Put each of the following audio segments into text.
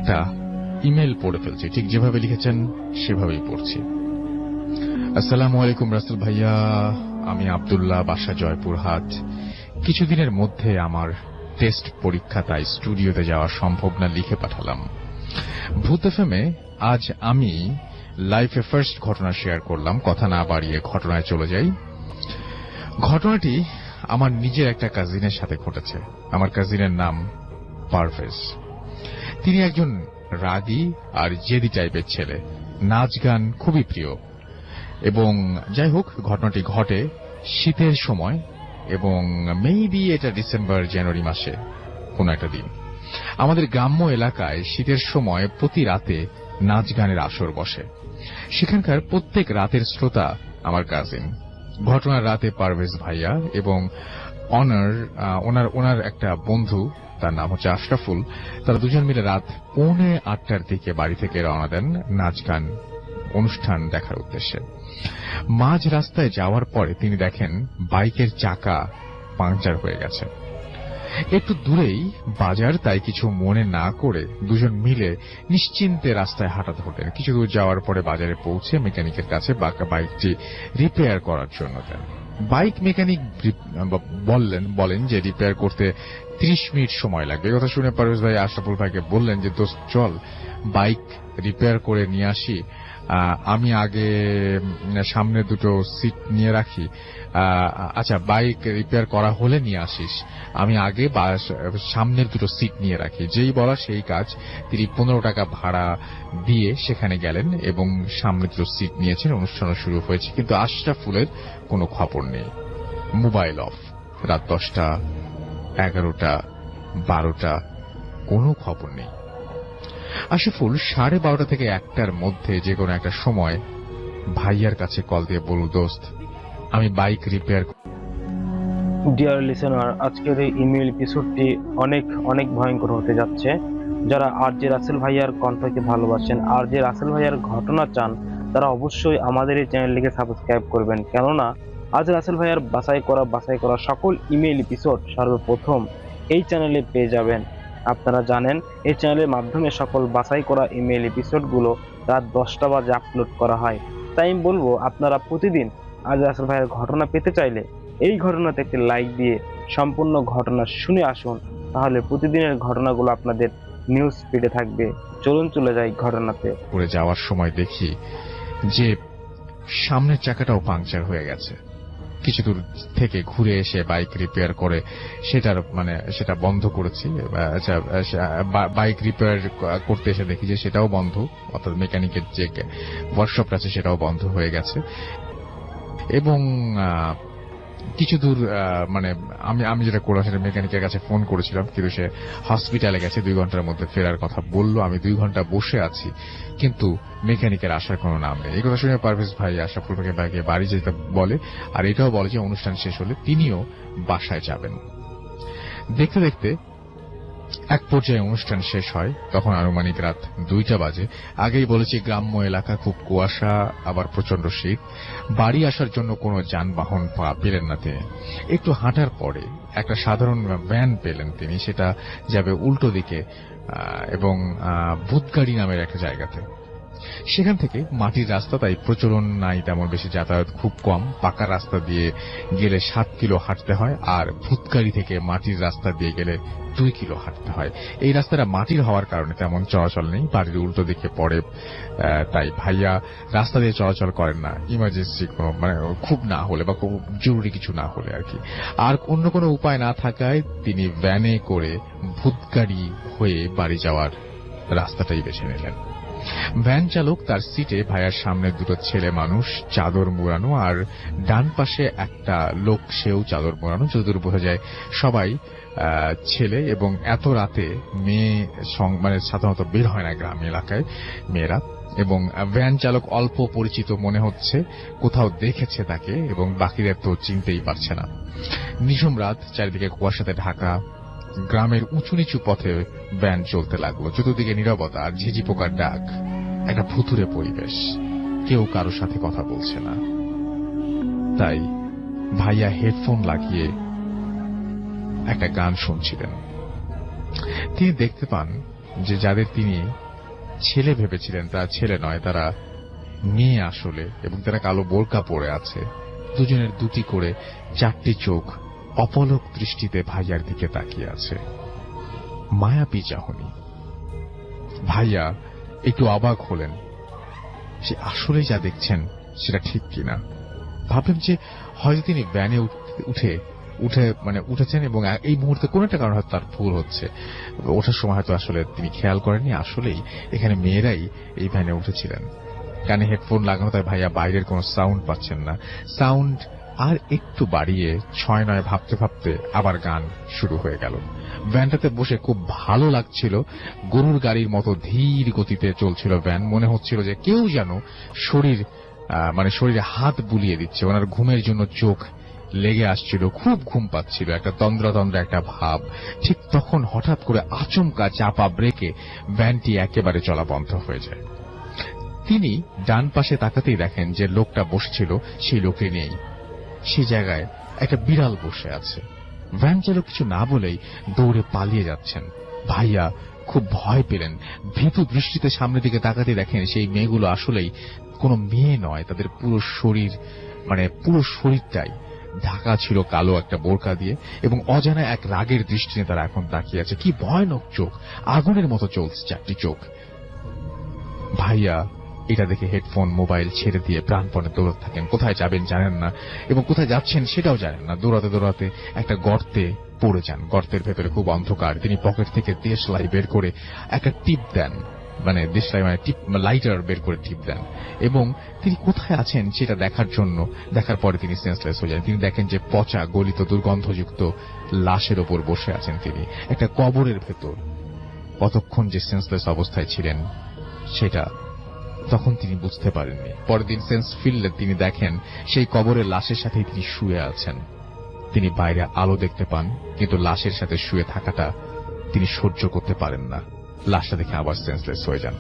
একটা ইমেল পড়ে ফেলছি, ঠিক যেভাবে লিখেছেন সেভাবেই পড়ছি। আসসালামু আলাইকুম রাসেল ভাইয়া, আমি আব্দুল্লাহ, বাসা জয়পুরহাট। কিছুদিনের মধ্যে আমার টেস্ট পরীক্ষা, তাই স্টুডিওতে যাওয়া সম্ভব না, লিখে পাঠালাম। ভূত এফএমে আজ আমি লাইফে ফার্স্ট ঘটনা শেয়ার করলাম। কথা না বাড়িয়ে ঘটনায় চলে যাই। ঘটনাটি আমার নিজের একটা কাজিনের সাথে ঘটেছে। আমার কাজিনের নাম পারভেজ। তিনি একজন রাগী আর জেদি টাইপের ছেলে, নাচ গান খুবই প্রিয়। এবং যাই হোক, ঘটনাটি ঘটে শীতের সময় এবং মেবি এটা ডিসেম্বর জানুয়ারি মাসে কোন একটা দিন। আমাদের গ্রাম্য এলাকায় শীতের সময় প্রতি রাতে নাচ গানের আসর বসে। সেখানকার প্রত্যেক রাতের শ্রোতা আমার কাজিন। ঘটনার রাতে পারভেজ ভাইয়া এবং ওনার একটা বন্ধু, তার নাম হচ্ছে আশরাফুল, তারা দুজন মিলে রাত 7:45টার দিকে বাড়ি থেকে রওনা দেন নাচ গান অনুষ্ঠান দেখার উদ্দেশ্যে। মাঝ রাস্তায় যাওয়ার পরে তিনি দেখেন বাইকের চাকা পাংচার হয়ে গেছে। একটু দূরেই বাজার, তাই কিছু মনে না করে দুজন মিলে নিশ্চিন্তে রাস্তায় হাঁটা ধরলেন। কিছু দূর যাওয়ার পরে বাজারে পৌঁছে মেকানিকের কাছে বাইকটি রিপেয়ার করার জন্য দেন। বাইক মেকানিক বলেন যে রিপেয়ার করতে 30 মিনিট সময় লাগবে। কথা শুনে পারভেজ ভাই আশরাফুল ভাইকে বললেন যে দোস্ত চল বাইক রিপেয়ার করে নিয়ে আসি, আমি আগে সামনে দুটো সিট নিয়ে রাখি। আচ্ছা, বাইক রিপেয়ার করা হলে নিয়ে আসিস, আমি আগে সামনের দুটো সিট নিয়ে রাখি। যেই বলা সেই কাজ। তিনি 15 টাকা ভাড়া দিয়ে সেখানে গেলেন এবং সামনে দুটো সিট নিয়েছেন। অনুষ্ঠান শুরু হয়েছে, কিন্তু আশরাফুলের কোনো খবর নেই। Mobile off. রাত 10টা, 11টা, 12টা, কোনো খবর নেই। আশরাফুল 12:30 থেকে 1টার মধ্যে যে কোনো একটা সময় ভাইয়ার কাছে কল দিয়ে বলল, দোস্ত আমি বাইক রিপেয়ার। ডিয়ার লিসেনার, আজকের এই ইমেল এপিসোডটি অনেক ভয়ঙ্কর হতে যাচ্ছে। যারা আরজে রাসেল ভাইয়ার কণ্ঠকে ভালোবাসেন, আরজে রাসেল ভাইয়ার ঘটনা চান, তারা অবশ্যই আমাদের এই চ্যানেলটিকে সাবস্ক্রাইব করবেন। কেননা আরজে রাসেল ভাইয়ার বাছাই করা সকল ইমেল এপিসোড সর্বপ্রথম এই চ্যানেলে পেয়ে যাবেন। আপনারা জানেন এই চ্যানেলের মাধ্যমে সকল বাছাই করা ইমেল এপিসোডগুলো রাত 10টা বাজে আপলোড করা হয়। তাই আমি বলবো, আপনারা প্রতিদিন আরজে রাসেল ভাইয়ার ঘটনা পেতে চাইলে এই ঘটনাতে একটি লাইক দিয়ে সম্পূর্ণ ঘটনা শুনে আসুন, তাহলে প্রতিদিনের ঘটনাগুলো আপনাদের নিউজ ফিডে থাকবে। চলুন চলে যাই ঘটনাতে। করে যাওয়ার সময় দেখি যে সামনের চাকাটাও পাংচার হয়ে গেছে। কিছু দূর থেকে ঘুরে এসে বাইক রিপেয়ার করে সেটা বন্ধ করেছি। বাইক রিপেয়ার করতে এসে দেখি যে সেটাও বন্ধ, অর্থাৎ মেকানিকের যে ওয়ার্কশপ আছে সেটাও বন্ধ হয়ে গেছে। এবং কিছু দূর আমি যেটা করলাম সেটা মেকানিকের কাছে ফোন করেছিলাম, কিন্তু সে হসপিটালে গেছে, 2 ঘন্টার মধ্যে ফেরার কথা বলল। আমি 2 ঘন্টা বসে আছি, কিন্তু মেকানিকের আসার কোনো নাম নেই। এই কথা শুনে পারভেজ ভাই আশরাফুল ভাইকে বাড়ি যেতে বলে, আর এটাও বলে যে অনুষ্ঠান শেষ হলে তিনিও বাসায় যাবেন। দেখতে দেখতে এক পর্যায়ে অনুষ্ঠান শেষ হয়, তখন আনুমানিক রাত 2টা বাজে। আগেই বলেছি গ্রাম্য এলাকা, খুব কুয়াশা, আবার প্রচন্ড শীত। বাড়ি আসার জন্য কোনো যানবাহন পেলেন না তিনি। একটু হাঁটার পরে একটা সাধারণ ভ্যান পেলেন তিনি, সেটা যাবে উল্টো দিকে এবং ভূতগাড়ি নামের একটা জায়গাতে। সেখান থেকে মাটির রাস্তা, তাই প্রচলন নাই তেমন বেশি, যাতায়াত খুব কম। পাকা রাস্তা দিয়ে গেলে 7 কিলো হাঁটতে হয়, আর ভূতগাড়ি থেকে মাটির রাস্তা দিয়ে গেলে 2 কিলো হাঁটতে হয়। এই রাস্তাটা মাটির হওয়ার কারণে তেমন চলাচল নেই, বাড়ির উল্টো দিকে পড়ে, তাই ভাইয়া রাস্তা দিয়ে চলাচল করেন না, ইমার্জেন্সি কোনো খুব না হলে বা খুব জরুরি কিছু না হলে আর কি। আর অন্য কোনো উপায় না থাকায় তিনি ভ্যানে করে ভূতগাড়ি হয়ে বাড়ি যাওয়ার রাস্তাটাই বেছে নিলেন। ভ্যান চালক তার সিটে, ভাইয়ার সামনে দুটো ছেলে মানুষ চাদর মোড়ানো, আর ডান পাশে একটা লোক, সেও চাদর মোড়ানো। যতদূর বোঝা যায় সবাই ছেলে, এবং এত রাতে মেয়ে সাধারণত বের হয় না গ্রাম এলাকায় মেয়েরা। এবং ভ্যান চালক অল্প পরিচিত মনে হচ্ছে, কোথাও দেখেছে তাকে, এবং বাকিদের তো চিনতেই পারছে না। নিঝুম রাত, চারিদিকে কুয়াশাতে ঢাকা। গ্রামের উঁচু নিচু পথে ভ্যান চলতে লাগলো। চতুর্দিকে নীরবতা আর ঝিঝি পোকার ডাক, একটা ভুতুড়ে পরিবেশ। কেউ কারো সাথে কথা বলছে না। তাই ভাইয়া হেডফোন লাগিয়ে একটা গান শুনছিলেন। তিনি দেখতে পান যে যাদের তিনি ছেলে ভেবেছিলেন তারা ছেলে নয়, তারা মেয়ে আসলে, এবং তারা কালো বোরকা পরে আছে। দুজনের দুটি করে 4টি চোখ অপলক দৃষ্টিতে ভাইয়ার দিকে তাকিয়ে আছে, মায়াবী চাহনি। ভাইয়া একটু অবাক হলেন, সে আসলে যা দেখছেন সেটা ঠিক কিনা। ভাবলেন যে হয়তো তিনি ভ্যানে উঠেছেন এবং এই মুহূর্তে কোন একটা কারণ হয়তো তার ভুল হচ্ছে। ওঠার সময় হয়তো আসলে তিনি খেয়াল করেননি আসলেই এখানে মেয়েরাই এই ভ্যানে উঠেছিলেন। কানে হেডফোন লাগানো, তাই ভাইয়া বাইরের কোনো সাউন্ড পাচ্ছেন না। সাউন্ড আর একটু বাড়িয়ে 6-9 ভাবতে ভাবতে আবার গান শুরু হয়ে গেল। ভ্যানটাতে বসে খুব ভালো লাগছিল, গরুর গাড়ির মতো ধীর গতিতে চলছিল ভ্যান। মনে হচ্ছিল যে কেউ যেন শরীরে হাত বুলিয়ে দিচ্ছে। ওনার ঘুমের জন্য চোখ লেগে আসছিল, খুব ঘুম পাচ্ছিল, একটা তন্দ্রা একটা ভাব। ঠিক তখন হঠাৎ করে আচমকা চাপা ব্রেকে ভ্যানটি একেবারে চলা বন্ধ হয়ে যায়। তিনি ডান পাশে তাকাতেই দেখেন যে লোকটা বসেছিল সেই লোকটি নেই, সেই জায়গায় একটা বিড়াল বসে আছে। ভ্যান চালক কিছু না বলেই দৌড়ে পালিয়ে যাচ্ছেন। ভাইয়া খুব ভয় পেলেন, ভীতু দৃষ্টিতে সামনের দিকে তাকাতে দেখেন সেই মেয়েগুলো আসলেই কোনো মেয়ে নয়, তাদের পুরো শরীরটাই ঢাকা ছিল কালো একটা বোরকা দিয়ে, এবং অজানা এক রাগের দৃষ্টি নিয়ে তারা এখন তাকিয়ে আছে। কি ভয়ানক চোখ, আগুনের মতো চলছে 4টি চোখ। ভাইয়া এটা দেখে হেডফোন মোবাইল ছেড়ে দিয়ে প্রাণপণে দৌড়াতে থাকেন। কোথায় যাবেন জানেন না, এবং কোথায় যাচ্ছেন সেটাও জানেন না। দৌড়াতে একটা গর্তে পড়ে যান। গর্তের ভেতরে খুব অন্ধকার। তিনি পকেট থেকে দেশলাই বের করে একটা টিপ দেন, লাইটার বের করে টিপ দেন, এবং তিনি কোথায় আছেন সেটা দেখার পরে তিনি সেন্সলেস হয়ে যান। তিনি দেখেন যে পচা গলিত দুর্গন্ধযুক্ত লাশের ওপর বসে আছেন তিনি একটা কবরের ভেতর। কতক্ষণ যে সেন্সলেস অবস্থায় ছিলেন সেটা তখন তিনি বুঝতে পারেননি। পরের দিন সেন্স ফিরলে তিনি দেখেন সেই কবরের লাশের সাথেই তিনি শুয়ে আছেন। তিনি বাইরে আলো দেখতে পান, কিন্তু লাশের সাথে শুয়ে থাকাটা তিনি সহ্য করতে পারেন না। লাশটা দেখে আবার সেন্সলেস হয়ে যান।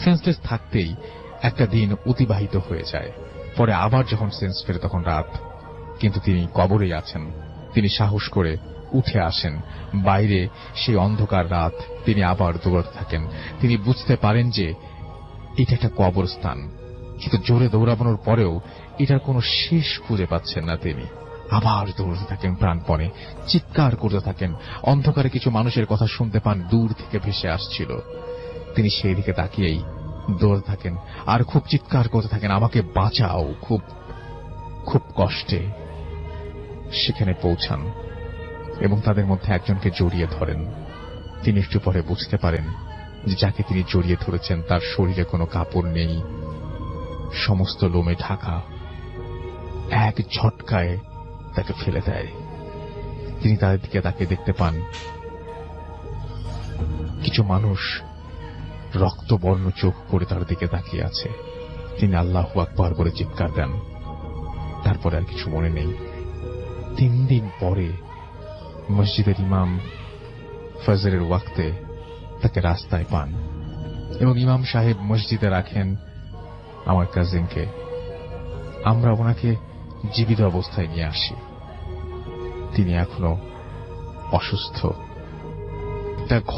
সেন্সলেস থাকতেই একটা দিন অতিবাহিত হয়ে যায়। পরে আবার যখন সেন্স ফেরে তখন রাত, কিন্তু তিনি কবরেই আছেন। তিনি সাহস করে উঠে আসেন। বাইরে সেই অন্ধকার রাত, তিনি আবার দৌড়াতে থাকেন। তিনি বুঝতে পারেন যে এটা একটা কবরস্থান, কিন্তু জোরে দৌড়ানোর পরেও এটার কোনো শেষ খুঁজে পাচ্ছেন না। তিনি আবার দৌড়তে থাকেন প্রাণপণে, চিৎকার করতে থাকেন। অন্ধকারে কিছু মানুষের কথা শুনতে পান, দূর থেকে ভেসে আসছিল। তিনি সেই দিকে তাকিয়েই দৌড়তে থাকেন আর খুব চিৎকার করতে থাকেন, আমাকে বাঁচাও। খুব খুব কষ্টে সেখানে পৌঁছান এবং তাদের মধ্যে একজনকে জড়িয়ে ধরেন। তিনি একটু পরে বুঝতে পারেন যে যাকে তিনি জড়িয়ে ধরেছেন তার শরীরে কোনো কাপড় নেই, সমস্ত লোমে ঢাকা। এক ঝটকায় তাকে ফেলে দেয়। তিনি তাদের দিকে তাকে দেখতে পান কিছু মানুষ রক্তবর্ণ চোখ করে তার দিকে তাকিয়ে আছে। তিনি আল্লাহু আকবার বলে চিৎকার দেন। তারপরে আর কিছু মনে নেই। 3 দিন পরে মসজিদের ইমাম ফজরের ওয়াক্তে তাকে রাস্তায় পান, এবং ইমাম সাহেব মসজিদে রাখেন আমার কাজিনকে। আমরা ওনাকে জীবিত অবস্থায় নিয়ে আসি। তিনি এখনো অসুস্থ।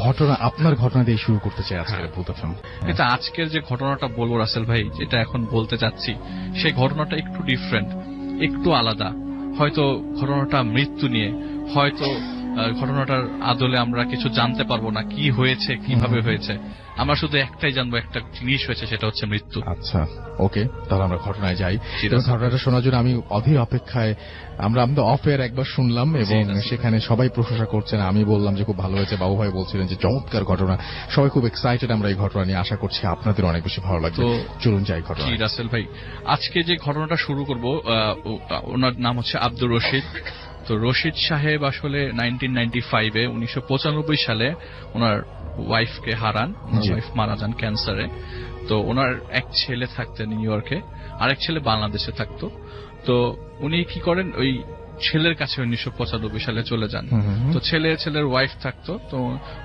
ঘটনা, আপনার ঘটনা দিয়ে শুরু করতে চাই আজকের ভূত এফএম। কিন্তু আজকের যে ঘটনাটা বলবো রাসেল ভাই, যেটা এখন বলতে চাচ্ছি, সেই ঘটনাটা একটু ডিফারেন্ট, একটু আলাদা। হয়তো ঘটনাটা মৃত্যু নিয়ে, হয়তো ঘটনাটার আদলে আমরা কিছু জানতে পারবো না, কি হয়েছে, কিভাবে হয়েছে। আমরা শুধু একটাই জানবো, একটা জিনিস হয়েছে, সেটা হচ্ছে মৃত্যু। আচ্ছা, ওকে, তাহলে আমরা ঘটনায় যাই। ঘটনাটা শোনার জন্য আমি অধীর অপেক্ষায়। আমরা অফ এয়ার একবার শুনলাম এবং সেখানে সবাই প্রশংসা করছেন। আমি বললাম যে খুব ভালো হয়েছে, বাবু ভাই বলছিলেন যে চমৎকার ঘটনা। সবাই খুব এক্সাইটেড আমরা এই ঘটনা নিয়ে। আশা করছি আপনাদের অনেক বেশি ভালো লাগবে। চলুন যাই ঘটনা। রাসেল ভাই, আজকে যে ঘটনাটা শুরু করব, ওনার নাম হচ্ছে আব্দুর রশিদ। তো রশিদ সাহেব আসলে 1995 সালে ওনার ওয়াইফকে হারান। ওয়াইফ মারা যান ক্যান্সারে। তো ওনার এক ছেলে থাকতেন নিউ ইয়র্কে, আরেক ছেলে বাংলাদেশে থাকতো। তো উনি কি করেন, ওই ছেলের কাছে 1995 সালে চলে যান। তো ছেলের ওয়াইফ থাকতো। তো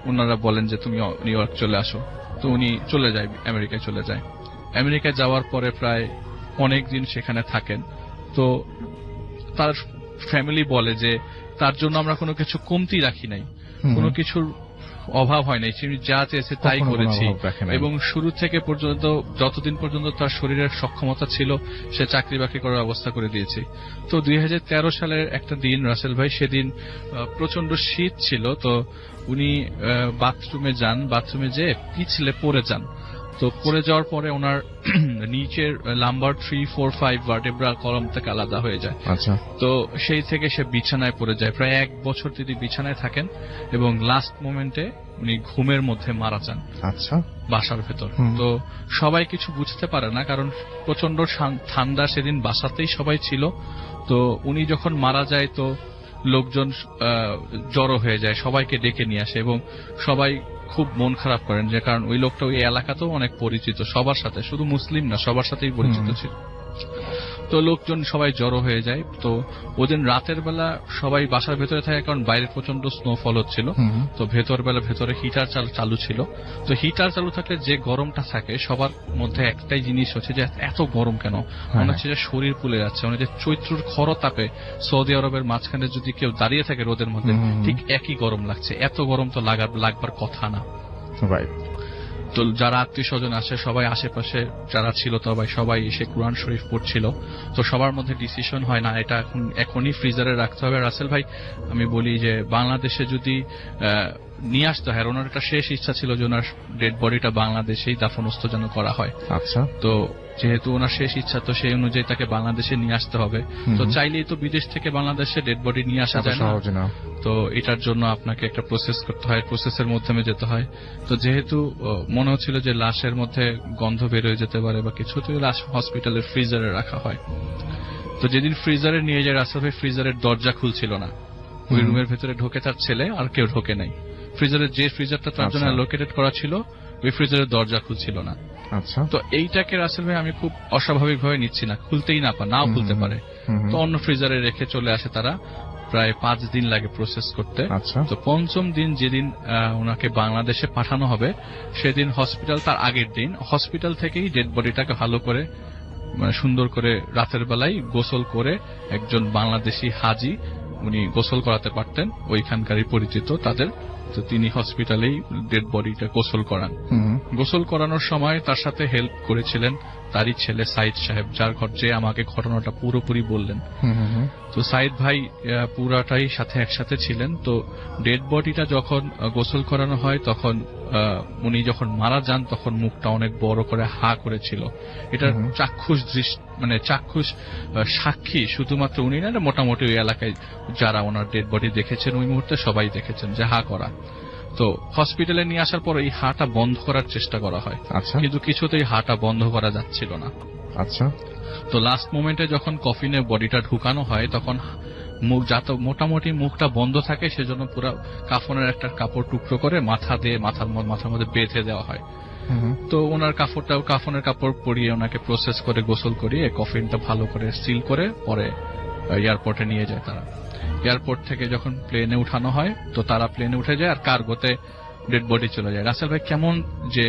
ওনারা বলেন যে তুমি নিউ ইয়র্ক চলে আসো। তো উনি চলে যায়, আমেরিকায় চলে যায়। আমেরিকায় যাওয়ার পরে প্রায় অনেক দিন সেখানে থাকেন। তো তার ফ্যামিলি বলে যে তার জন্য আমরা কোনো কিছু কমতি রাখি নাই, কোনো কিছুর অভাব হয় নাই, তিনি যা চেয়েছে তাই কখনো কোনো করেছি। অভাব রাখে নাই। এবং শুরু থেকে পর্যন্ত যতদিন পর্যন্ত তার শরীরের সক্ষমতা ছিল সে চাকরি বাকরি করার ব্যবস্থা করে দিয়েছে। তো 2013 সালের একটা দিন রাসেল ভাই, সেদিন প্রচন্ড শীত ছিল, তো উনি বাথরুমে যান, বাথরুমে যেয়ে পিছলে পড়ে যান। তো পড়ে যাওয়ার পরে ওনার নিচের লাম্বার 3, 4, 5 ভার্টেব্রা কলম থেকে আলাদা হয়ে যায়। আচ্ছা। তো সেই থেকে সে বিছানায় পড়ে যায়, প্রায় 1 বছর তিনি বিছানায় থাকেন এবং লাস্ট মোমেন্টে উনি ঘুমের মধ্যে মারা যান আচ্ছা। বাসার ভেতর। হুম। তো সবাই কিছু বুঝতে পারে না, কারণ প্রচন্ড ঠান্ডা, সেদিন বাসাতেই সবাই ছিল। তো উনি যখন মারা যায় তো লোকজন জড়ো হয়ে যায়, সবাইকে ডেকে নিয়ে আসে এবং সবাই খুব মন খারাপ করেন, যে কারণ ওই লোকটা ওই এলাকাতেও অনেক পরিচিত সবার সাথে, শুধু মুসলিম না সবার সাথেই পরিচিত ছিল। তো লোকজন সবাই জড়ো হয়ে যায়। তো ওদিন রাতের বেলা সবাই বাসার ভেতরে থাকে, কারণ বাইরে প্রচন্ড স্নোফল হচ্ছিল। তো ভেতরে হিটার চালু ছিল। তো হিটার চালু থাকলে যে গরমটা থাকে সবার মধ্যে একটাই জিনিস হচ্ছে যে এত গরম কেন, মনে হচ্ছে যে শরীর পুলে যাচ্ছে। মানে যে চৈত্রর খরতাপে সৌদি আরবের মাঝখানে যদি কেউ দাঁড়িয়ে থাকে রোদের মধ্যে, ঠিক একই গরম লাগছে। এত গরম তো লাগবার কথা না। রাইট। তো যারা আত্মীয় স্বজন আসে সবাই, আশেপাশে যারা ছিল সবাই এসে কোরআন শরীফ পড়ছিল। তো সবার মধ্যে ডিসিশন হয় না এটা এখনই ফ্রিজারে রাখতে হবে। রাসেল ভাই, আমি বলি যে বাংলাদেশে যদি নিয়ে আসতে হয়, ওনার একটা শেষ ইচ্ছা ছিল যে ওনার ডেড বডিটা বাংলাদেশেই দাফনস্থ যেন করা হয়। আচ্ছা। তো যেহেতু ওনার শেষ ইচ্ছা, তো সেই অনুযায়ী তাকে বাংলাদেশে নিয়ে আসতে হবে। তো চাইলেই তো বিদেশ থেকে বাংলাদেশে ডেড বডি নিয়ে আসা যায় না। তো এটার জন্য আপনাকে একটা প্রসেস করতে হয়, প্রসেসের মাধ্যমে যেতে হয়। তো যেহেতু মনে হচ্ছিল যে লাশের মধ্যে গন্ধ বের হয়ে যেতে পারে বা কিছু, তো লাশ হসপিটালের ফ্রিজারে রাখা হয়। তো যেদিন ফ্রিজারে নিয়ে যায় রাসেল ভাই, ফ্রিজারের দরজা খুলছিল না। ওই রুমের ভেতরে ঢোকে তার ছেলে, আর কেউ ঢোকে নাই। ফ্রিজারের যে ফ্রিজারটা তার জন্য লোকেটেড করা ছিল, ওই ফ্রিজারের দরজা খুলছিল না। আচ্ছা। তো এইটাকে রাসেল ভাই আমি খুব অস্বাভাবিক ভাবে নিচ্ছি না, খুলতেই নাও খুলতে পারে। তো অন্য ফ্রিজারে রেখে চলে আসে তারা। প্রায় 5 দিন লাগে প্রসেস করতে। তো 5ম দিন যেদিন ওনাকে বাংলাদেশে পাঠানো হবে, সেদিন হসপিটাল, তার আগের দিন হসপিটাল থেকেই ডেড বডিটাকে ভালো করে সুন্দর করে রাতের বেলায় গোসল করে, একজন বাংলাদেশি হাজি উনি গোসল করাতে পারতেন, ওইখানকারই পরিচিত তাদের। তো তিনি হসপিটালেই ডেড বডিটা গোসল করান। গোসল করানোর সময় তার সাথে হেল্প করেছিলেন তারই ছেলে সাইদ সাহেব, যার যে আমাকে ঘটনাটা পুরোপুরি বললেন। তো সাইদ ভাই পুরাটাই একসাথে ছিলেন। তো ডেড বডিটা যখন গোসল করানো হয়, তখন উনি যখন মারা যান তখন মুখটা অনেক বড় করে হা করেছিল। এটা চাক্ষুষ চাক্ষুষ সাক্ষী শুধুমাত্র উনি না, মোটামুটি ওই এলাকায় যারা ওনার ডেড বডি দেখেছেন ওই মুহূর্তে সবাই দেখেছেন যে হা করা। তো হসপিটালে নিয়ে আসার পর এই হাটা বন্ধ করার চেষ্টা করা হয়, কিন্তু কিছুতেই হাটা বন্ধ করা যাচ্ছিল না। আচ্ছা। তো লাস্ট মোমেন্টে যখন কফিনে বডিটা ঢুকানো হয়, তখন মুখ যাতে মোটামুটি মুখটা বন্ধ থাকে সেজন্য পুরো কাফনের একটা কাপড় টুকরো করে মাথার মধ্যে বেঁধে দেওয়া হয়। তো ওনার কাফনের কাপড় পরিয়ে ওনাকে প্রসেস করে গোসল করিয়ে কফিনটা ভালো করে সিল করে পরে এয়ারপোর্টে নিয়ে যায় তারা। এয়ারপোর্ট থেকে যখন প্লেনে উঠানো হয়, তো তারা প্লেনে উঠে যায় আর কার্গোতে ডেড বডি চলে যায়। রাসেল ভাই, কেমন যে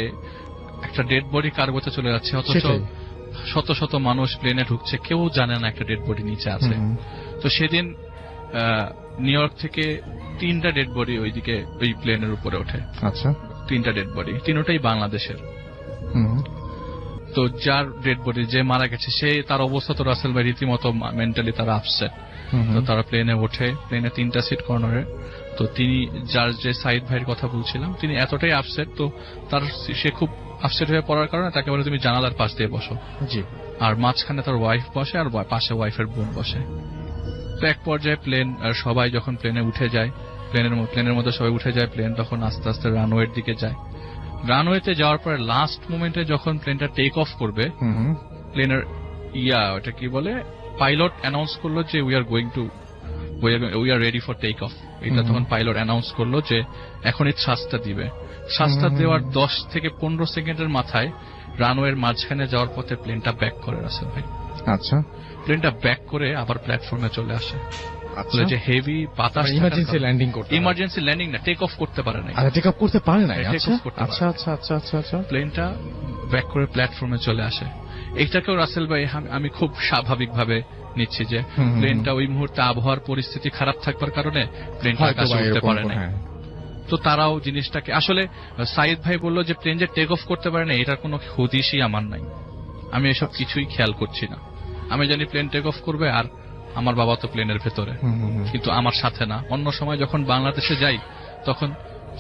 একটা ডেড বডি কার্গোতে চলে যাচ্ছে, অথচ শত শত মানুষ প্লেনে ঢুকছে, কেউ জানে না একটা ডেড বডি নিচে আছে। তো সেদিন নিউ ইয়র্ক থেকে 3টা ডেড বডি ওইদিকে ওই প্লেনের উপরে ওঠে। আচ্ছা। 3টা ডেড বডি, 3টাই বাংলাদেশের। তো যার ডেড বডি যে মারা গেছে, সে তার অবস্থা তো রাসেল ভাই রীতিমতো মেন্টালি তারা আপসেট। তো তারা প্লেনে ওঠে, প্লেনে 3টা সিট কর্নারে। তো তিনি যে সাইদ ভাইয়ের কথা বলছিলাম, তিনি এতটাই আপসেট, তো সে খুব আপসেট হয়ে পড়ার কারণে তাকে বলে তুমি জানালার পাশ দিয়ে বসো। জি। আর মাঝখানে তার ওয়াইফ বসে, আর পাশে ওয়াইফের বোন বসে। তো এক পর্যায়ে সবাই যখন প্লেনে উঠে যায়, প্লেনের মধ্যে সবাই উঠে যায়, প্লেন তখন আস্তে আস্তে রানওয়ের দিকে যায়। রানওয়েতে যাওয়ার পরে লাস্ট মোমেন্টে যখন প্লেনটা টেক অফ করবে, প্লেনের ওটা কি বলে, পাইলট অ্যানাউন্স করলো যে we are ready for take off. এটা তখন পাইলট অ্যানাউন্স করলো যে এখনই শ্বাসটা দিবে। শ্বাসটা দেওয়ার 10 থেকে 15 সেকেন্ডের মাথায় রানওয়ের মাঝখানে যাওয়ার পথে প্লেনটা ব্যাক করে রাসেল ভাই। আচ্ছা। প্লেনটা ব্যাক করে আবার প্ল্যাটফর্মে চলে আসে। যে হেভি বাতাস, ইমার্জেন্সি ল্যান্ডিং না, টেক অফ করতে পারে না। টেক অফ করতে পারে না। আচ্ছা আচ্ছা আচ্ছা আচ্ছা আচ্ছা। প্লেনটা ব্যাক করে প্ল্যাটফর্মে চলে আসে। এইটাকেও রাসেল ভাই আমি খুব স্বাভাবিকভাবে নিচ্ছি যে প্লেনটা ওই মুহূর্তে আবহাওয়ার পরিস্থিতি খারাপ থাকবার কারণে প্লেনটা কাছে উঠতে পারে না। তো তারাও জিনিসটাকে আসলে সাইদ ভাই বললো যে প্লেন যে টেক অফ করতে পারে না, এটার কোনো হদিশই আমার নাই। আমি এসব কিছুই খেয়াল করছি না। আমি জানি প্লেন টেক অফ করবে, আর আমার বাবা তো প্লেনের ভেতরে, কিন্তু আমার সাথে না। অন্য সময় যখন বাংলাদেশে যাই তখন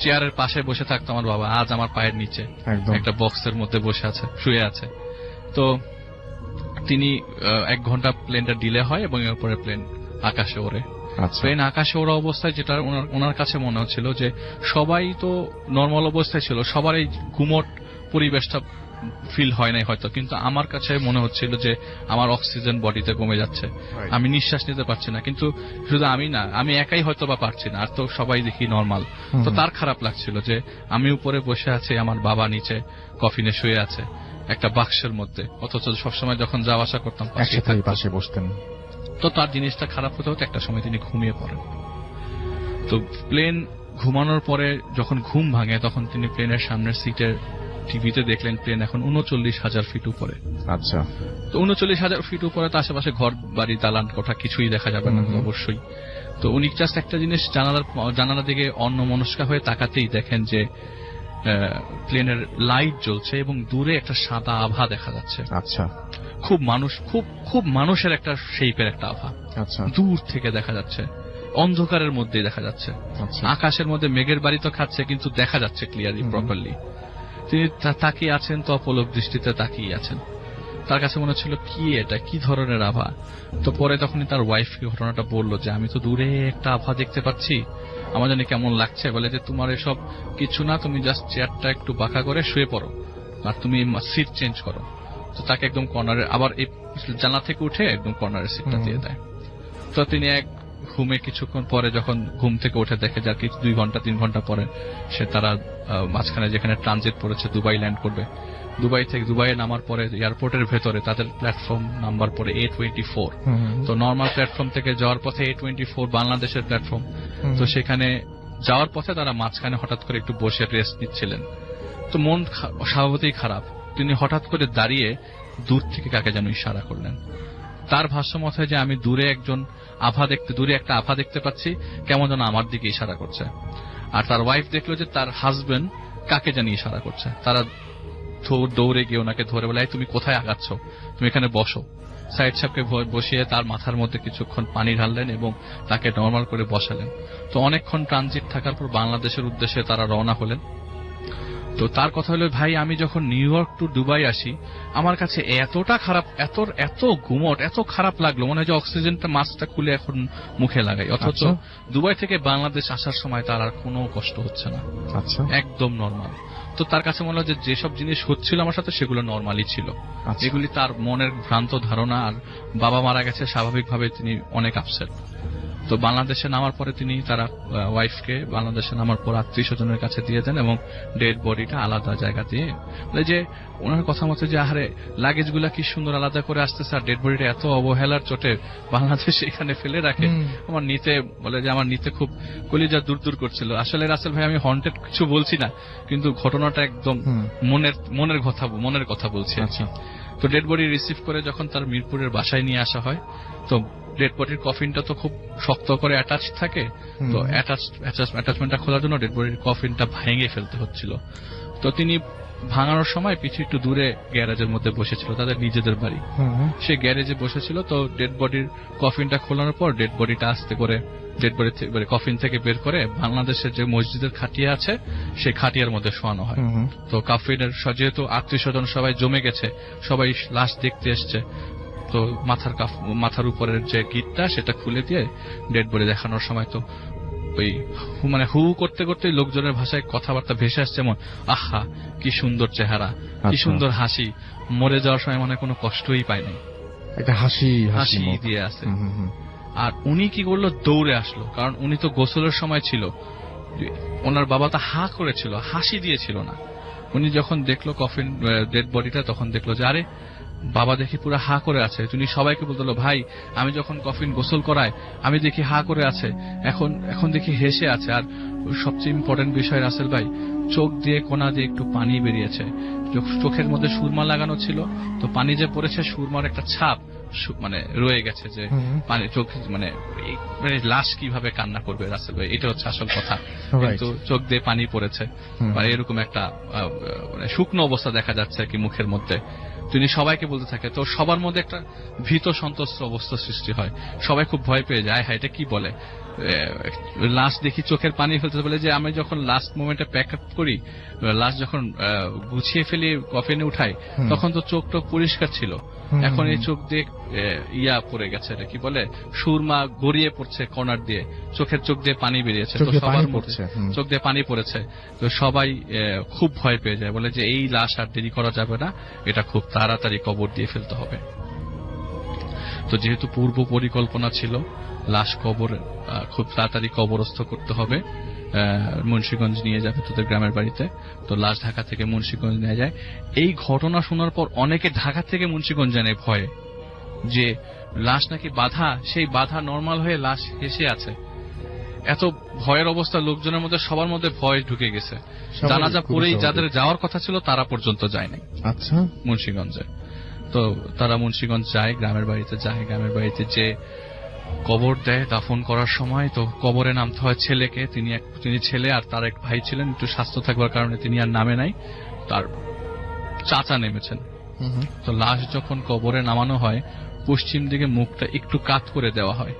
চেয়ারের পাশে বসে থাকতো আমার বাবা, আজ আমার পায়ের নিচে একটা বক্সের মধ্যে বসে আছে, শুয়ে আছে। তো তিনি 1 ঘন্টা প্লেনটা ডিলে হয় এবং এরপরে প্লেন আকাশে ওড়ে। প্লেন আকাশে ওড়া অবস্থায় যেটা ওনার কাছে মনে হচ্ছিল যে সবাই তো নর্মাল অবস্থায় ছিল, সবার এই গুমট পরিবেশটা ফিল হয় নাই হয়তো, কিন্তু আমার কাছে মনে হচ্ছিল যে আমার অক্সিজেন বডিতে কমে যাচ্ছে, আমি নিঃশ্বাস নিতে পারছি না। কিন্তু শুধু আমি না, আমি একাই হয়তো বা পারছি না, আর তো সবাই দেখি নর্মাল। তো তার খারাপ লাগছিল যে আমি উপরে বসে আছি, আমার বাবা নিচে কফিনে শুয়ে আছে একটা বাক্সের মধ্যে, অথচ সবসময় যখন যাওয়া আসা করতাম পাশে বসতেন। তো তার জিনিসটা খারাপ হতে হতে একটা সময় তিনি ঘুমিয়ে পড়েন। তো প্লেন ঘুমানোর পরে যখন ঘুম ভাঙে তখন তিনি প্লেনের সামনের সিটের টিভিতে দেখলেন প্লেন এখন 39,000 ফিট উপরে। আচ্ছা। তো 39,000 ফিট উপরে তো আশেপাশে ঘর বাড়ি দালান কোঠা কিছুই দেখা যাবে না অবশ্যই। তো উনি জাস্ট একটা জিনিস জানালার দিকে অন্যমনস্ক হয়ে তাকাতেই দেখেন যে প্লেনের লাইট জ্বলছে এবং দূরে একটা সাদা আভা দেখা যাচ্ছে। আচ্ছা। খুব মানুষের একটা শেপের একটা আভা। আচ্ছা। দূর থেকে দেখা যাচ্ছে, অন্ধকারের মধ্যে দেখা যাচ্ছে। আকাশের মধ্যে মেঘের বাড়ি তো খাচ্ছে, কিন্তু দেখা যাচ্ছে ক্লিয়ারলি প্রপারলি। তিনি তাকিয়ে আছেন, তো অপলক দৃষ্টিতে তাকিয়ে আছেন। তার কাছে মনে হচ্ছিল কি এটা, কি ধরনের আভা। তো পরে তখনই তার ওয়াইফকে ঘটনাটা বললো যে আমি তো দূরে একটা আভা দেখতে পাচ্ছি, আমার জানি কেমন লাগছে। বলে যে তোমার এসব কিছু না, তুমি জাস্ট চেয়ারটা একটু বাঁকা করে শুয়ে পড়ো আর তুমি সিট চেঞ্জ করো। তো তাকে একদম কর্নারে, আবার এই জানলা থেকে উঠে একদম কর্নারের সিটটা দিয়ে দেয়। তো তিনি এক ঘুমে কিছুক্ষণ পরে যখন ঘুম থেকে উঠে দেখে যার কিছু 2 ঘন্টা 3 ঘন্টা পরে সে তারা মাঝখানে যেখানে ট্রানজিট পড়েছে দুবাই ল্যান্ড করবে। দুবাইয়ে নামার পরে এয়ারপোর্টের ভেতরে তাদের প্ল্যাটফর্ম নাম্বার পরে A24। তো নর্মাল প্ল্যাটফর্ম থেকে যাওয়ার পথে A24 বাংলাদেশের প্ল্যাটফর্ম। তো সেখানে যাওয়ার পথে তারা মাঝখানে হঠাৎ করে একটু বসে রেস্ট নিচ্ছিলেন। তো মন স্বভাবতই খারাপ, তিনি হঠাৎ করে দাঁড়িয়ে দূর থেকে কাকে যেন ইশারা করলেন। তার ভাষ্য মতে যে আমি দূরে একটা আভা দেখতে পাচ্ছি, কেমন যেন আমার দিকে ইশারা করছে। আর তার ওয়াইফ দেখলো যে তার হাজবেন্ড কাকে জানি ইশারা করছে। তারা দৌড়ে গিয়ে ওনাকে ধরে বলে, তুমি কোথায় আগাচ্ছ, তুমি এখানে বসো। সাইদ সাহেবকে বসিয়ে তার মাথার মধ্যে কিছুক্ষণ পানি ঢাললেন এবং তাকে নর্মাল করে বসালেন। তো অনেকক্ষণ ট্রানজিট থাকার পর বাংলাদেশের উদ্দেশ্যে তারা রওনা হলেন। তো তার কথা হলো, ভাই আমি যখন নিউ ইয়র্ক টু দুবাই আসি আমার কাছে এতটা খারাপ, এত গুমট, এত খারাপ লাগলো, মনে হয় যে অক্সিজেনটা মাস্কটা খুলে এখন মুখে লাগাই। অথচ দুবাই থেকে বাংলাদেশ আসার সময় তার আর কোনো কষ্ট হচ্ছে না, একদম নর্মাল। তো তার কাছে মনে হয় যে যেসব জিনিস হচ্ছিল আমার সাথে সেগুলো নর্মালি ছিল। এগুলি তার মনের ভ্রান্ত ধারণা। আর বাবা মারা গেছে, স্বাভাবিকভাবে তিনি অনেক আপসেট। তো বাংলাদেশে নামার পরে তিনি তারা ওয়াইফকে বাংলাদেশে নামার পর আত্মীয় স্বজনের কাছে দিয়ে দেন এবং ডেড বডিটা আলাদা জায়গা দিয়ে, বলে যে ওনার কথা মতো যে আহারে লাগেজ গুলা কি সুন্দর আলাদা করে আসতেছে, আর ডেড বডিটা এত অবহেলার চোটে বাংলাদেশে এখানে ফেলে রাখে। আমার নিতে খুব কলিজা দূর দূর করছিল। আসলে রাসেল ভাই আমি হন্টেড কিছু বলছি না, কিন্তু ঘটনাটা একদম মনের কথা বলছি। তো ডেড বডি রিসিভ করে যখন তার মিরপুরের বাসায় নিয়ে আসা হয়, তো ডেড বডির কফিনটা তো খুব শক্ত করে অ্যাটাচ থাকে। তো অ্যাটাচমেন্টটা খোলার জন্য ডেড বডির কফিনটা ভেঙে ফেলতে হচ্ছিল। তো তিনি ভাঙানোর সময় পিছিয়ে একটু দূরে গ্যারেজের মধ্যে বসেছিল, তাদের নিজেদের বাড়ি, সে গ্যারেজে বসেছিল। তো ডেড বডির কফিনটা খোলানোর পর ডেড বডিটা আস্তে করে ডেড বডি কফিন থেকে বের করে বাংলাদেশের যে মসজিদের খাটিয়া আছে সেই খাটিয়ার মধ্যে শোয়ানো হয়। তো কফিনের যেহেতু আত্মীয় স্বজন সবাই জমে গেছে, সবাই লাশ দেখতে এসছে, তো মাথার উপরের যে গিটটা সেটা খুলে দিয়ে ডেড বডি দেখানোর সময় তো ওই হু করতে করতে লোকজনের ভাষায় কথাবার্তা ভেসে আসছে, যেমন আহা কি সুন্দর চেহারা, কি সুন্দর হাসি, মরে যাওয়ার সময় মনে কোনো কষ্টই পায়নি, একটা হাসি দিয়ে আছে। আর উনি কি করলো, দৌড়ে আসলো, কারণ উনি তো গোসলের সময় ছিল, ওনার বাবা তো হা করেছিল, হাসি দিয়েছিল না। উনি যখন দেখলো কফিন ডেড বডিটা তখন দেখলো যে আরে বাবা দেখি পুরো হা করে আছে। তুমি সবাইকে বলতে ভাই আমি যখন কফিন গোসল করাই আমি দেখি হা করে আছে, এখন দেখি হেসে আছে। আর সবচেয়ে ইম্পর্টেন্ট বিষয় রাসেল ভাই, চোখ দিয়ে কোনা দিয়ে একটু পানি বেরিয়েছে। চোখের মধ্যে সুরমা লাগানো ছিল, তো পানি যে পড়েছে সুরমার একটা ছাপ মানে রয়ে গেছে, যে পানি চোখ মানে লাশ কিভাবে কান্না করবে রাসেল ভাই, এটা হচ্ছে আসল কথা। কিন্তু চোখ দিয়ে পানি পড়েছে, মানে এরকম একটা মানে শুকনো অবস্থা দেখা যাচ্ছে আর কি মুখের মধ্যে। তিনি সবাইকে বলতে থাকে, তো সবার মধ্যে একটা ভীত সন্ত্রস্ত অবস্থা সৃষ্টি হয়, সবাই খুব ভয় পেয়ে যায়, হ্যাঁ এটা কি বলে। লাস্ট দেখি চোখের পানি ফেলতে বলে যে আমি যখন লাস্ট মোমেন্টে প্যাক আপ করি, লাস্ট যখন গুছিয়ে ফেলি কফিনে উঠাই, তখন তো চোখটা পরিষ্কার ছিল, এখন এই চোখ দিয়ে ইয়া পড়ে গেছে, এটা কি বলে সুরমা গড়িয়ে পড়ছে কর্নার দিয়ে, চোখ দিয়ে পানি বেরিয়েছে, তো সবার পড়ছে, চোখ দিয়ে পানি পড়েছে, তো সবাই খুব ভয় পেয়ে যায়, বলে যে এই লাশ আর দেরি করা যাবে না, এটা খুব তাড়াতাড়ি কবর দিয়ে ফেলতে হবে। তো যেহেতু পূর্ব পরিকল্পনা ছিল লাশ কবর খুব তাড়াতাড়ি কবরস্থ করতে হবে, মুন্সিগঞ্জ নিয়ে যাবে তোদের গ্রামের বাড়িতে, তো লাশ ঢাকা থেকে মুন্সিগঞ্জ নিয়ে যায়। এই ঘটনা শোনার পর অনেকে ঢাকা থেকে মুন্সিগঞ্জ জানে ভয়ে, যে লাশ নাকি বাধা, সেই বাধা নরমাল হয়ে লাশ হেসে আছে। এত ভয়ের অবস্থা লোকজনের মধ্যে, সবার মধ্যে ভয় ঢুকে গেছে। জানাজা পরেই যাদের যাওয়ার কথা ছিল তারা পর্যন্ত যায় নাই আচ্ছা মুন্সিগঞ্জে। তো তারা মুন্সিগঞ্জ যায়, গ্রামের বাড়িতে যায়, গ্রামের বাড়িতে যে কবর দেয় দাফন করার সময়, তো কবরে নামতে হয় ছেলেকে, তিনি ছেলে আর তার এক ভাই ছিলেন, একটু স্বাস্থ্য থাকবার কারণে তিনি আর নামে নাই, তার চাচা নেমেছেন। তো লাশ যখন কবরে নামানো হয়, পশ্চিম দিকে মুখটা একটু কাত করে দেওয়া হয়,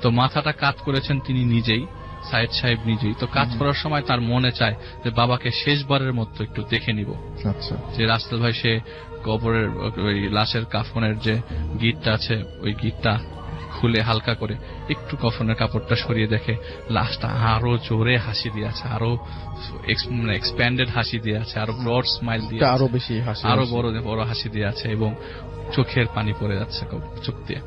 তো মাথাটা কাত করেছেন তিনি নিজেই, সাইদ সাহেব নিজেই। তো কাজ করার সময় তার মনে চায় যে বাবাকে শেষবারের মতো একটু দেখে নিব। আচ্ছা, যে রাসেল ভাই সে কবরের ওই লাশের কাফনের যে গিটটা আছে, ওই গিটটা খুলে হালকা করে একটু কফনের কাপড়টা সরিয়ে দেখে লাশটা আরো জোরে হাসি দিয়ে আছে, আরো এক্সপ্যান্ডেড হাসি দিয়ে আছে, আরো ব্রড স্মাইল দিয়ে, আরো বেশি হাসি, আরো বড় হাসি দিয়ে আছে, এবং চোখের পানি পড়ে যাচ্ছে চোখ দিয়ে।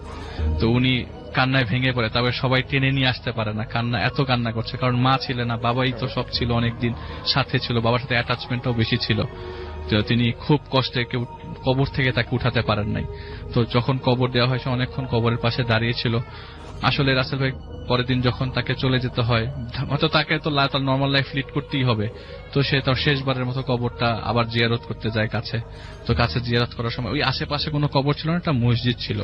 তো উনি কান্নায় ভেঙে পড়ে, তবে সবাই টেনে নিয়ে আসতে পারে না, এত কান্না করছে, কারণ মা ছিলেন না, বাবাই তো সব ছিল, অনেকদিন সাথে ছিল, বাবার সাথে অ্যাটাচমেন্টটাও বেশি ছিল। তো তিনি খুব কষ্টে, কেউ কবর থেকে তাকে উঠাতে পারেন নাই। তো যখন কবর দেওয়া হয়েছে, অনেকক্ষণ কবরের পাশে দাঁড়িয়েছিল। আসলে রাসেল ভাই পরের দিন যখন তাকে চলে যেতে হয়, হয়তো তাকে তো তার নর্মাল লাইফ লিড করতেই হবে, তো সে তার শেষবারের মতো কবরটা আবার জিয়ারত করতে যায় কাছে। তো কাছে জিয়ারত করার সময় ওই আশেপাশে কোনো কবর ছিল না, একটা মসজিদ ছিল।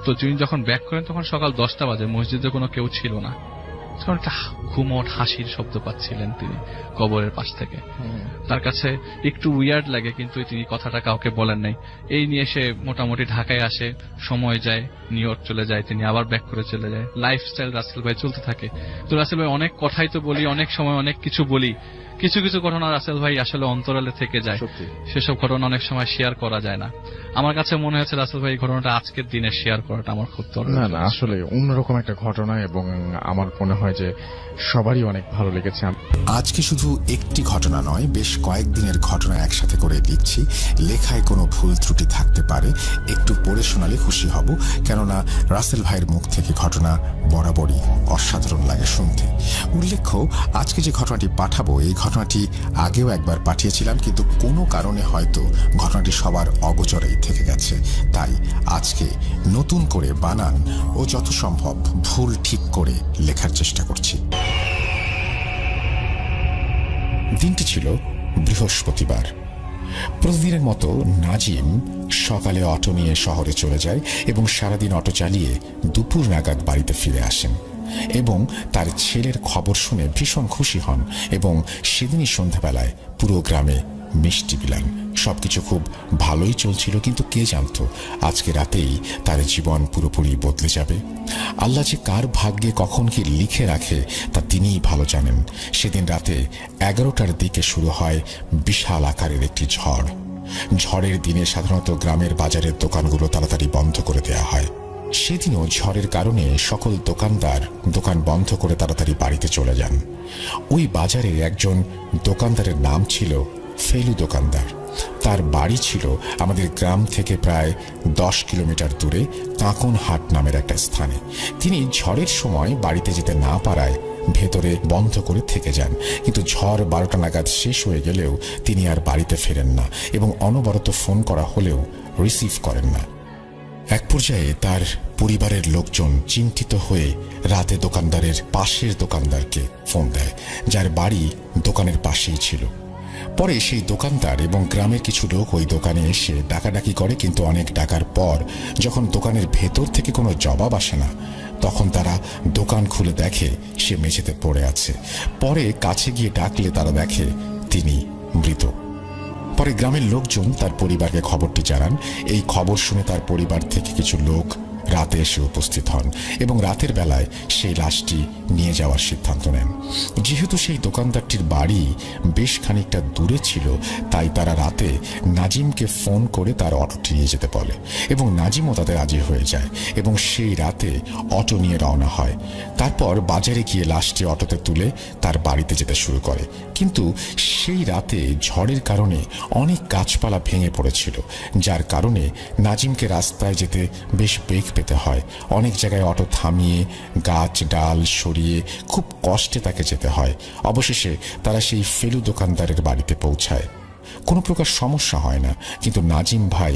তো তিনি যখন ব্যাক করেন তখন সকাল 10টা বাজে, মসজিদে কোনো কেউ ছিল না, তখন একটা ঘুমট হাসির শব্দ পাচ্ছিলেন তিনি কবরের পাশ থেকে। তার কাছে একটু উইয়ার্ড লাগে, কিন্তু তিনি কথাটা কাউকে বলেন নাই। এই নিয়ে সে মোটামুটি ঢাকায় আসে, সময় যায়, নিউ ইয়র্ক চলে যায়, তিনি আবার ব্যাক করে চলে যায়, লাইফস্টাইল রাসেল ভাই চলতে থাকে। তো রাসেল ভাই অনেক কথাই তো বলি, অনেক সময় অনেক কিছু বলি, কিছু কিছু ঘটনা রাসেল ভাই আসলে অন্তরালে থেকে যায়, সেসব ঘটনা অনেক সময় শেয়ার করা যায় না। আমার কাছে মনে হয়েছে রাসেল ভাই এই ঘটনাটা আজকের দিনে শেয়ার করাটা আমার খুব দরকার। না আসলে অন্যরকম একটা ঘটনা, এবং আমার মনে হয় যে সবারই অনেক ভালো লেগেছে। আজকে শুধু একটি ঘটনা নয়, বেশ কয়েকদিনের ঘটনা একসাথে করে লিখছি। লেখায় কোনো ভুল ত্রুটি থাকতে পারে, একটু পড়ে শোনালে খুশি হব, কেননা রাসেল ভাইয়ের মুখ থেকে ঘটনা বরাবরই অসাধারণ লাগে শুনতে। উল্লেখ্য, আজকে যে ঘটনাটি পাঠাবো, এই ঘটনাটি আগেও একবার পাঠিয়েছিলাম, কিন্তু কোনো কারণে হয়তো ঘটনাটি সবার অগোচরেই থেকে গেছে, তাই আজকে নতুন করে বানান ও যত সম্ভব ভুল ঠিক করে লেখার চেষ্টা করছি। দিনটি ছিল বৃহস্পতিবার। প্রতিদিনের মতো নাজিম সকালে অটো নিয়ে শহরে চলে যায় এবং সারাদিন অটো চালিয়ে দুপুর নাগাদ বাড়িতে ফিরে আসেন, এবং তার ছেলের খবর শুনে ভীষণ খুশি হন, এবং সেদিনই সন্ধ্যাবেলায় পুরো গ্রামে মিষ্টি বিলান। সবকিছু খুব ভালোই চলছিল, কিন্তু কে জানত আজকে রাতেই তার জীবন পুরোপুরি বদলে যাবে। আল্লাহ যে কার ভাগ্যে কখন কি লিখে রাখে তা তিনিই ভালো জানেন। সেদিন রাতে 11টার দিকে শুরু হয় বিশাল আকারের একটি ঝড়। ঝড়ের দিনে সাধারণত গ্রামের বাজারের দোকানগুলো তাড়াতাড়ি বন্ধ করে দেওয়া হয়। সেদিনও ঝড়ের কারণে সকল দোকানদার দোকান বন্ধ করে তাড়াতাড়ি বাড়িতে চলে যান। ওই বাজারে একজন দোকানদারের নাম ছিল ফেলু দোকানদার। তার বাড়ি ছিল আমাদের গ্রাম থেকে প্রায় 10 কিলোমিটার দূরে কাঁকনহাট নামের একটা স্থানে। তিনি ঝড়ের সময় বাড়িতে যেতে না পারায় ভেতরে বন্ধ করে থেকে যান, কিন্তু ঝড় 12টা নাগাদ শেষ হয়ে গেলেও তিনি আর বাড়িতে ফেরেন না, এবং অনবরত ফোন করা হলেও রিসিভ করেন না। এক পর্যায়ে তার পরিবারের লোকজন চিন্তিত হয়ে রাতে দোকানদারের পাশের দোকানদারকে ফোন দেয়, যার বাড়ি দোকানের পাশেই ছিল। পরে সেই দোকানদার এবং গ্রামের কিছু লোক ওই দোকানে এসে ডাকাডাকি করে, কিন্তু অনেক ডাকার পর যখন দোকানের ভেতর থেকে কোনো জবাব আসে না, তখন তারা দোকান খুলে দেখে সে মেঝেতে পড়ে আছে। পরে কাছে গিয়ে ডাকলে তারা দেখে তিনি মৃত। পরে গ্রামের লোকজন তার পরিবারকে খবরটি জানান। এই খবর শুনে তার পরিবার থেকে কিছু লোক রাতে এসে উপস্থিত হন এবং রাতের বেলায় সেই লাশটি নিয়ে যাওয়ার সিদ্ধান্ত নেন। যেহেতু সেই দোকানদারটির বাড়ি বেশ খানিকটা দূরে ছিল, তাই তারা রাতে নাজিমকে ফোন করে তার অটোটি নিয়ে যেতে বলে এবং নাজিমও তাতে রাজি হয়ে যায় এবং সেই রাতে অটো নিয়ে রওনা হয়। তারপর বাজারে গিয়ে লাশটি অটোতে তুলে তার বাড়িতে যেতে শুরু করে। কিন্তু সেই রাতে ঝড়ের কারণে অনেক গাছপালা ভেঙে পড়েছিল, যার কারণে নাজিমকে রাস্তায় যেতে বেশ বেগ পেতে হয়। অনেক জায়গায় অটো থামিয়ে গাছ ডাল সরিয়ে খুব কষ্টে তাকে যেতে হয়। অবশেষে তারা সেই ফেলু দোকানদারের বাড়িতে পৌঁছায়। কোনো প্রকার সমস্যা হয় না, কিন্তু নাজিম ভাই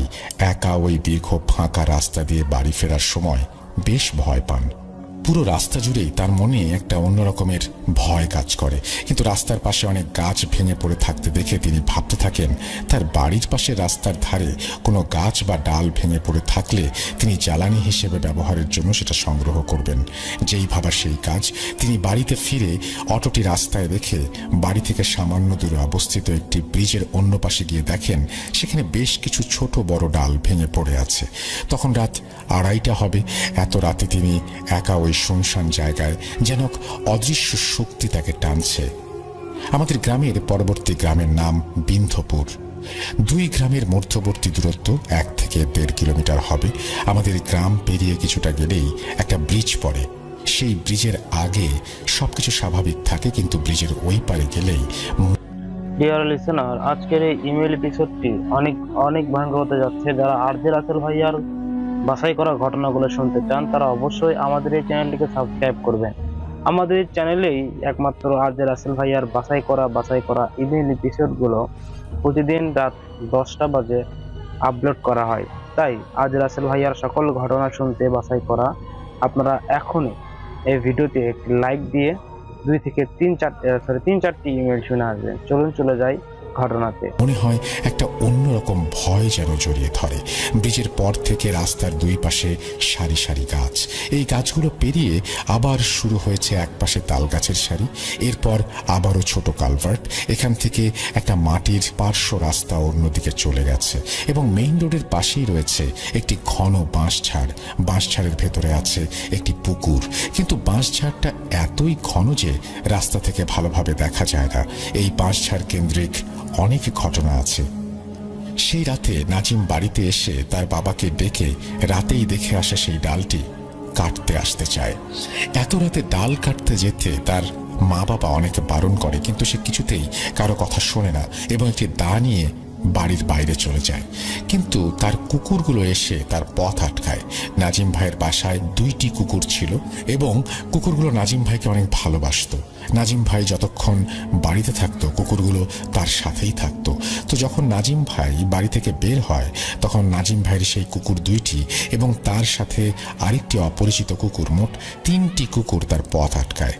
একা ওই দীর্ঘ ফাঁকা রাস্তা দিয়ে বাড়ি ফেরার সময় বেশ ভয় পান। পুরো রাস্তা জুড়েই তার মনে একটা অন্যরকমের ভয় কাজ করে। কিন্তু রাস্তার পাশে অনেক গাছ ভেঙে পড়ে থাকতে দেখে তিনি ভাবতে থাকেন তার বাড়ির পাশে রাস্তার ধারে কোনো গাছ বা ডাল ভেঙে পড়ে থাকলে তিনি জ্বালানি হিসেবে ব্যবহারের জন্য সেটা সংগ্রহ করবেন। যেই ভাবা সেই কাজ। তিনি বাড়িতে ফিরে অটোটি রাস্তায় রেখে বাড়ি থেকে সামান্য দূরে অবস্থিত একটি ব্রিজের অন্য পাশে গিয়ে দেখেন সেখানে বেশ কিছু ছোট বড় ডাল ভেঙে পড়ে আছে। তখন রাত 2:30 হবে। এত রাতে তিনি একা ওই শুনশান জায়গায় যেন অদৃশ্য শক্তি তাকে টানছে। আমাদের গ্রামের পরবর্তী গ্রামের নাম বিন্ধ্যপুর। দুই গ্রামের মধ্যবর্তী দূরত্ব 1 থেকে 1.5 কিলোমিটার হবে। আমাদের গ্রাম পেরিয়ে কিছুটা গেলেই একটা ব্রিজ পড়ে। সেই ব্রিজের আগে সবকিছু স্বাভাবিক থাকে, কিন্তু ব্রিজের ওই পারে গেলেই ডিয়ার লিসেনার, আজকের এই ইমেল এপিসোডটি অনেক ভয়ঙ্কর হতে যাচ্ছে। যারা আরজে রাসেল ভাইয়ার বাছাই করা ঘটনাগুলো শুনতে চান তারা অবশ্যই আমাদের এই চ্যানেলটিকে সাবস্ক্রাইব করবেন। আমাদের এই চ্যানেলেই একমাত্র আরজে রাসেল ভাইয়ার বাছাই করা ইমেল এপিসোডগুলো প্রতিদিন রাত 10টা বাজে আপলোড করা হয়। তাই আরজে রাসেল ভাইয়ার সকল ঘটনা শুনতে বাছাই করা আপনারা এখনই এই ভিডিওতে একটি লাইক দিয়ে 2 থেকে 3-4টি ইমেল শুনে আসবেন। চলুন চলে যাই ঘটনাতে। মনে হয় একটা অন্যরকম ভয় যেন জড়িয়ে ধরে। ব্রিজের পর থেকে রাস্তার দুই পাশে সারি সারি গাছ। এই গাছগুলো পেরিয়ে আবার শুরু হয়েছে এক পাশে তাল গাছের সারি, এরপর আবারও ছোট কালভার্ট। এখান থেকে একটা মাটির পার্শ্ব রাস্তা অন্যদিকে চলে গেছে এবং মেইন রোডের পাশেই রয়েছে একটি ঘন বাঁশঝাড়। বাঁশঝাড়ের ভেতরে আছে একটি পুকুর, কিন্তু বাঁশঝাড়টা এতই ঘন যে রাস্তা থেকে ভালোভাবে দেখা যায় না। এই বাঁশঝাড় কেন্দ্রিক অনেক ঘটনা আছে। সেই রাতে নাজিম বাড়িতে এসে তার বাবাকে ডেকে রাতেই দেখে আসে সেই ডালটি কাটতে আসতে চায়। এত রাতে ডাল কাটতে যেতে তার মা বাবা অনেক বারণ করে, কিন্তু সে কিছুতেই কারো কথা শোনে না এবং একটি দা নিয়ে বাড়ির বাইরে চলে যায়। কিন্তু তার কুকুরগুলো এসে তার পথ আটকায়। নাজিম ভাইয়ের বাসায় 2টি কুকুর ছিল এবং কুকুরগুলো নাজিম ভাইকে অনেক ভালোবাসতো। নাজিম ভাই যতক্ষণ বাড়িতে থাকতো কুকুরগুলো তার সাথেই থাকতো। তো যখন নাজিম ভাই বাড়ি থেকে বের হয় তখন নাজিম ভাইয়ের সেই কুকুর 2টি এবং তার সাথে আরেকটি অপরিচিত কুকুর, মোট 3টি কুকুর তার পথ আটকায়।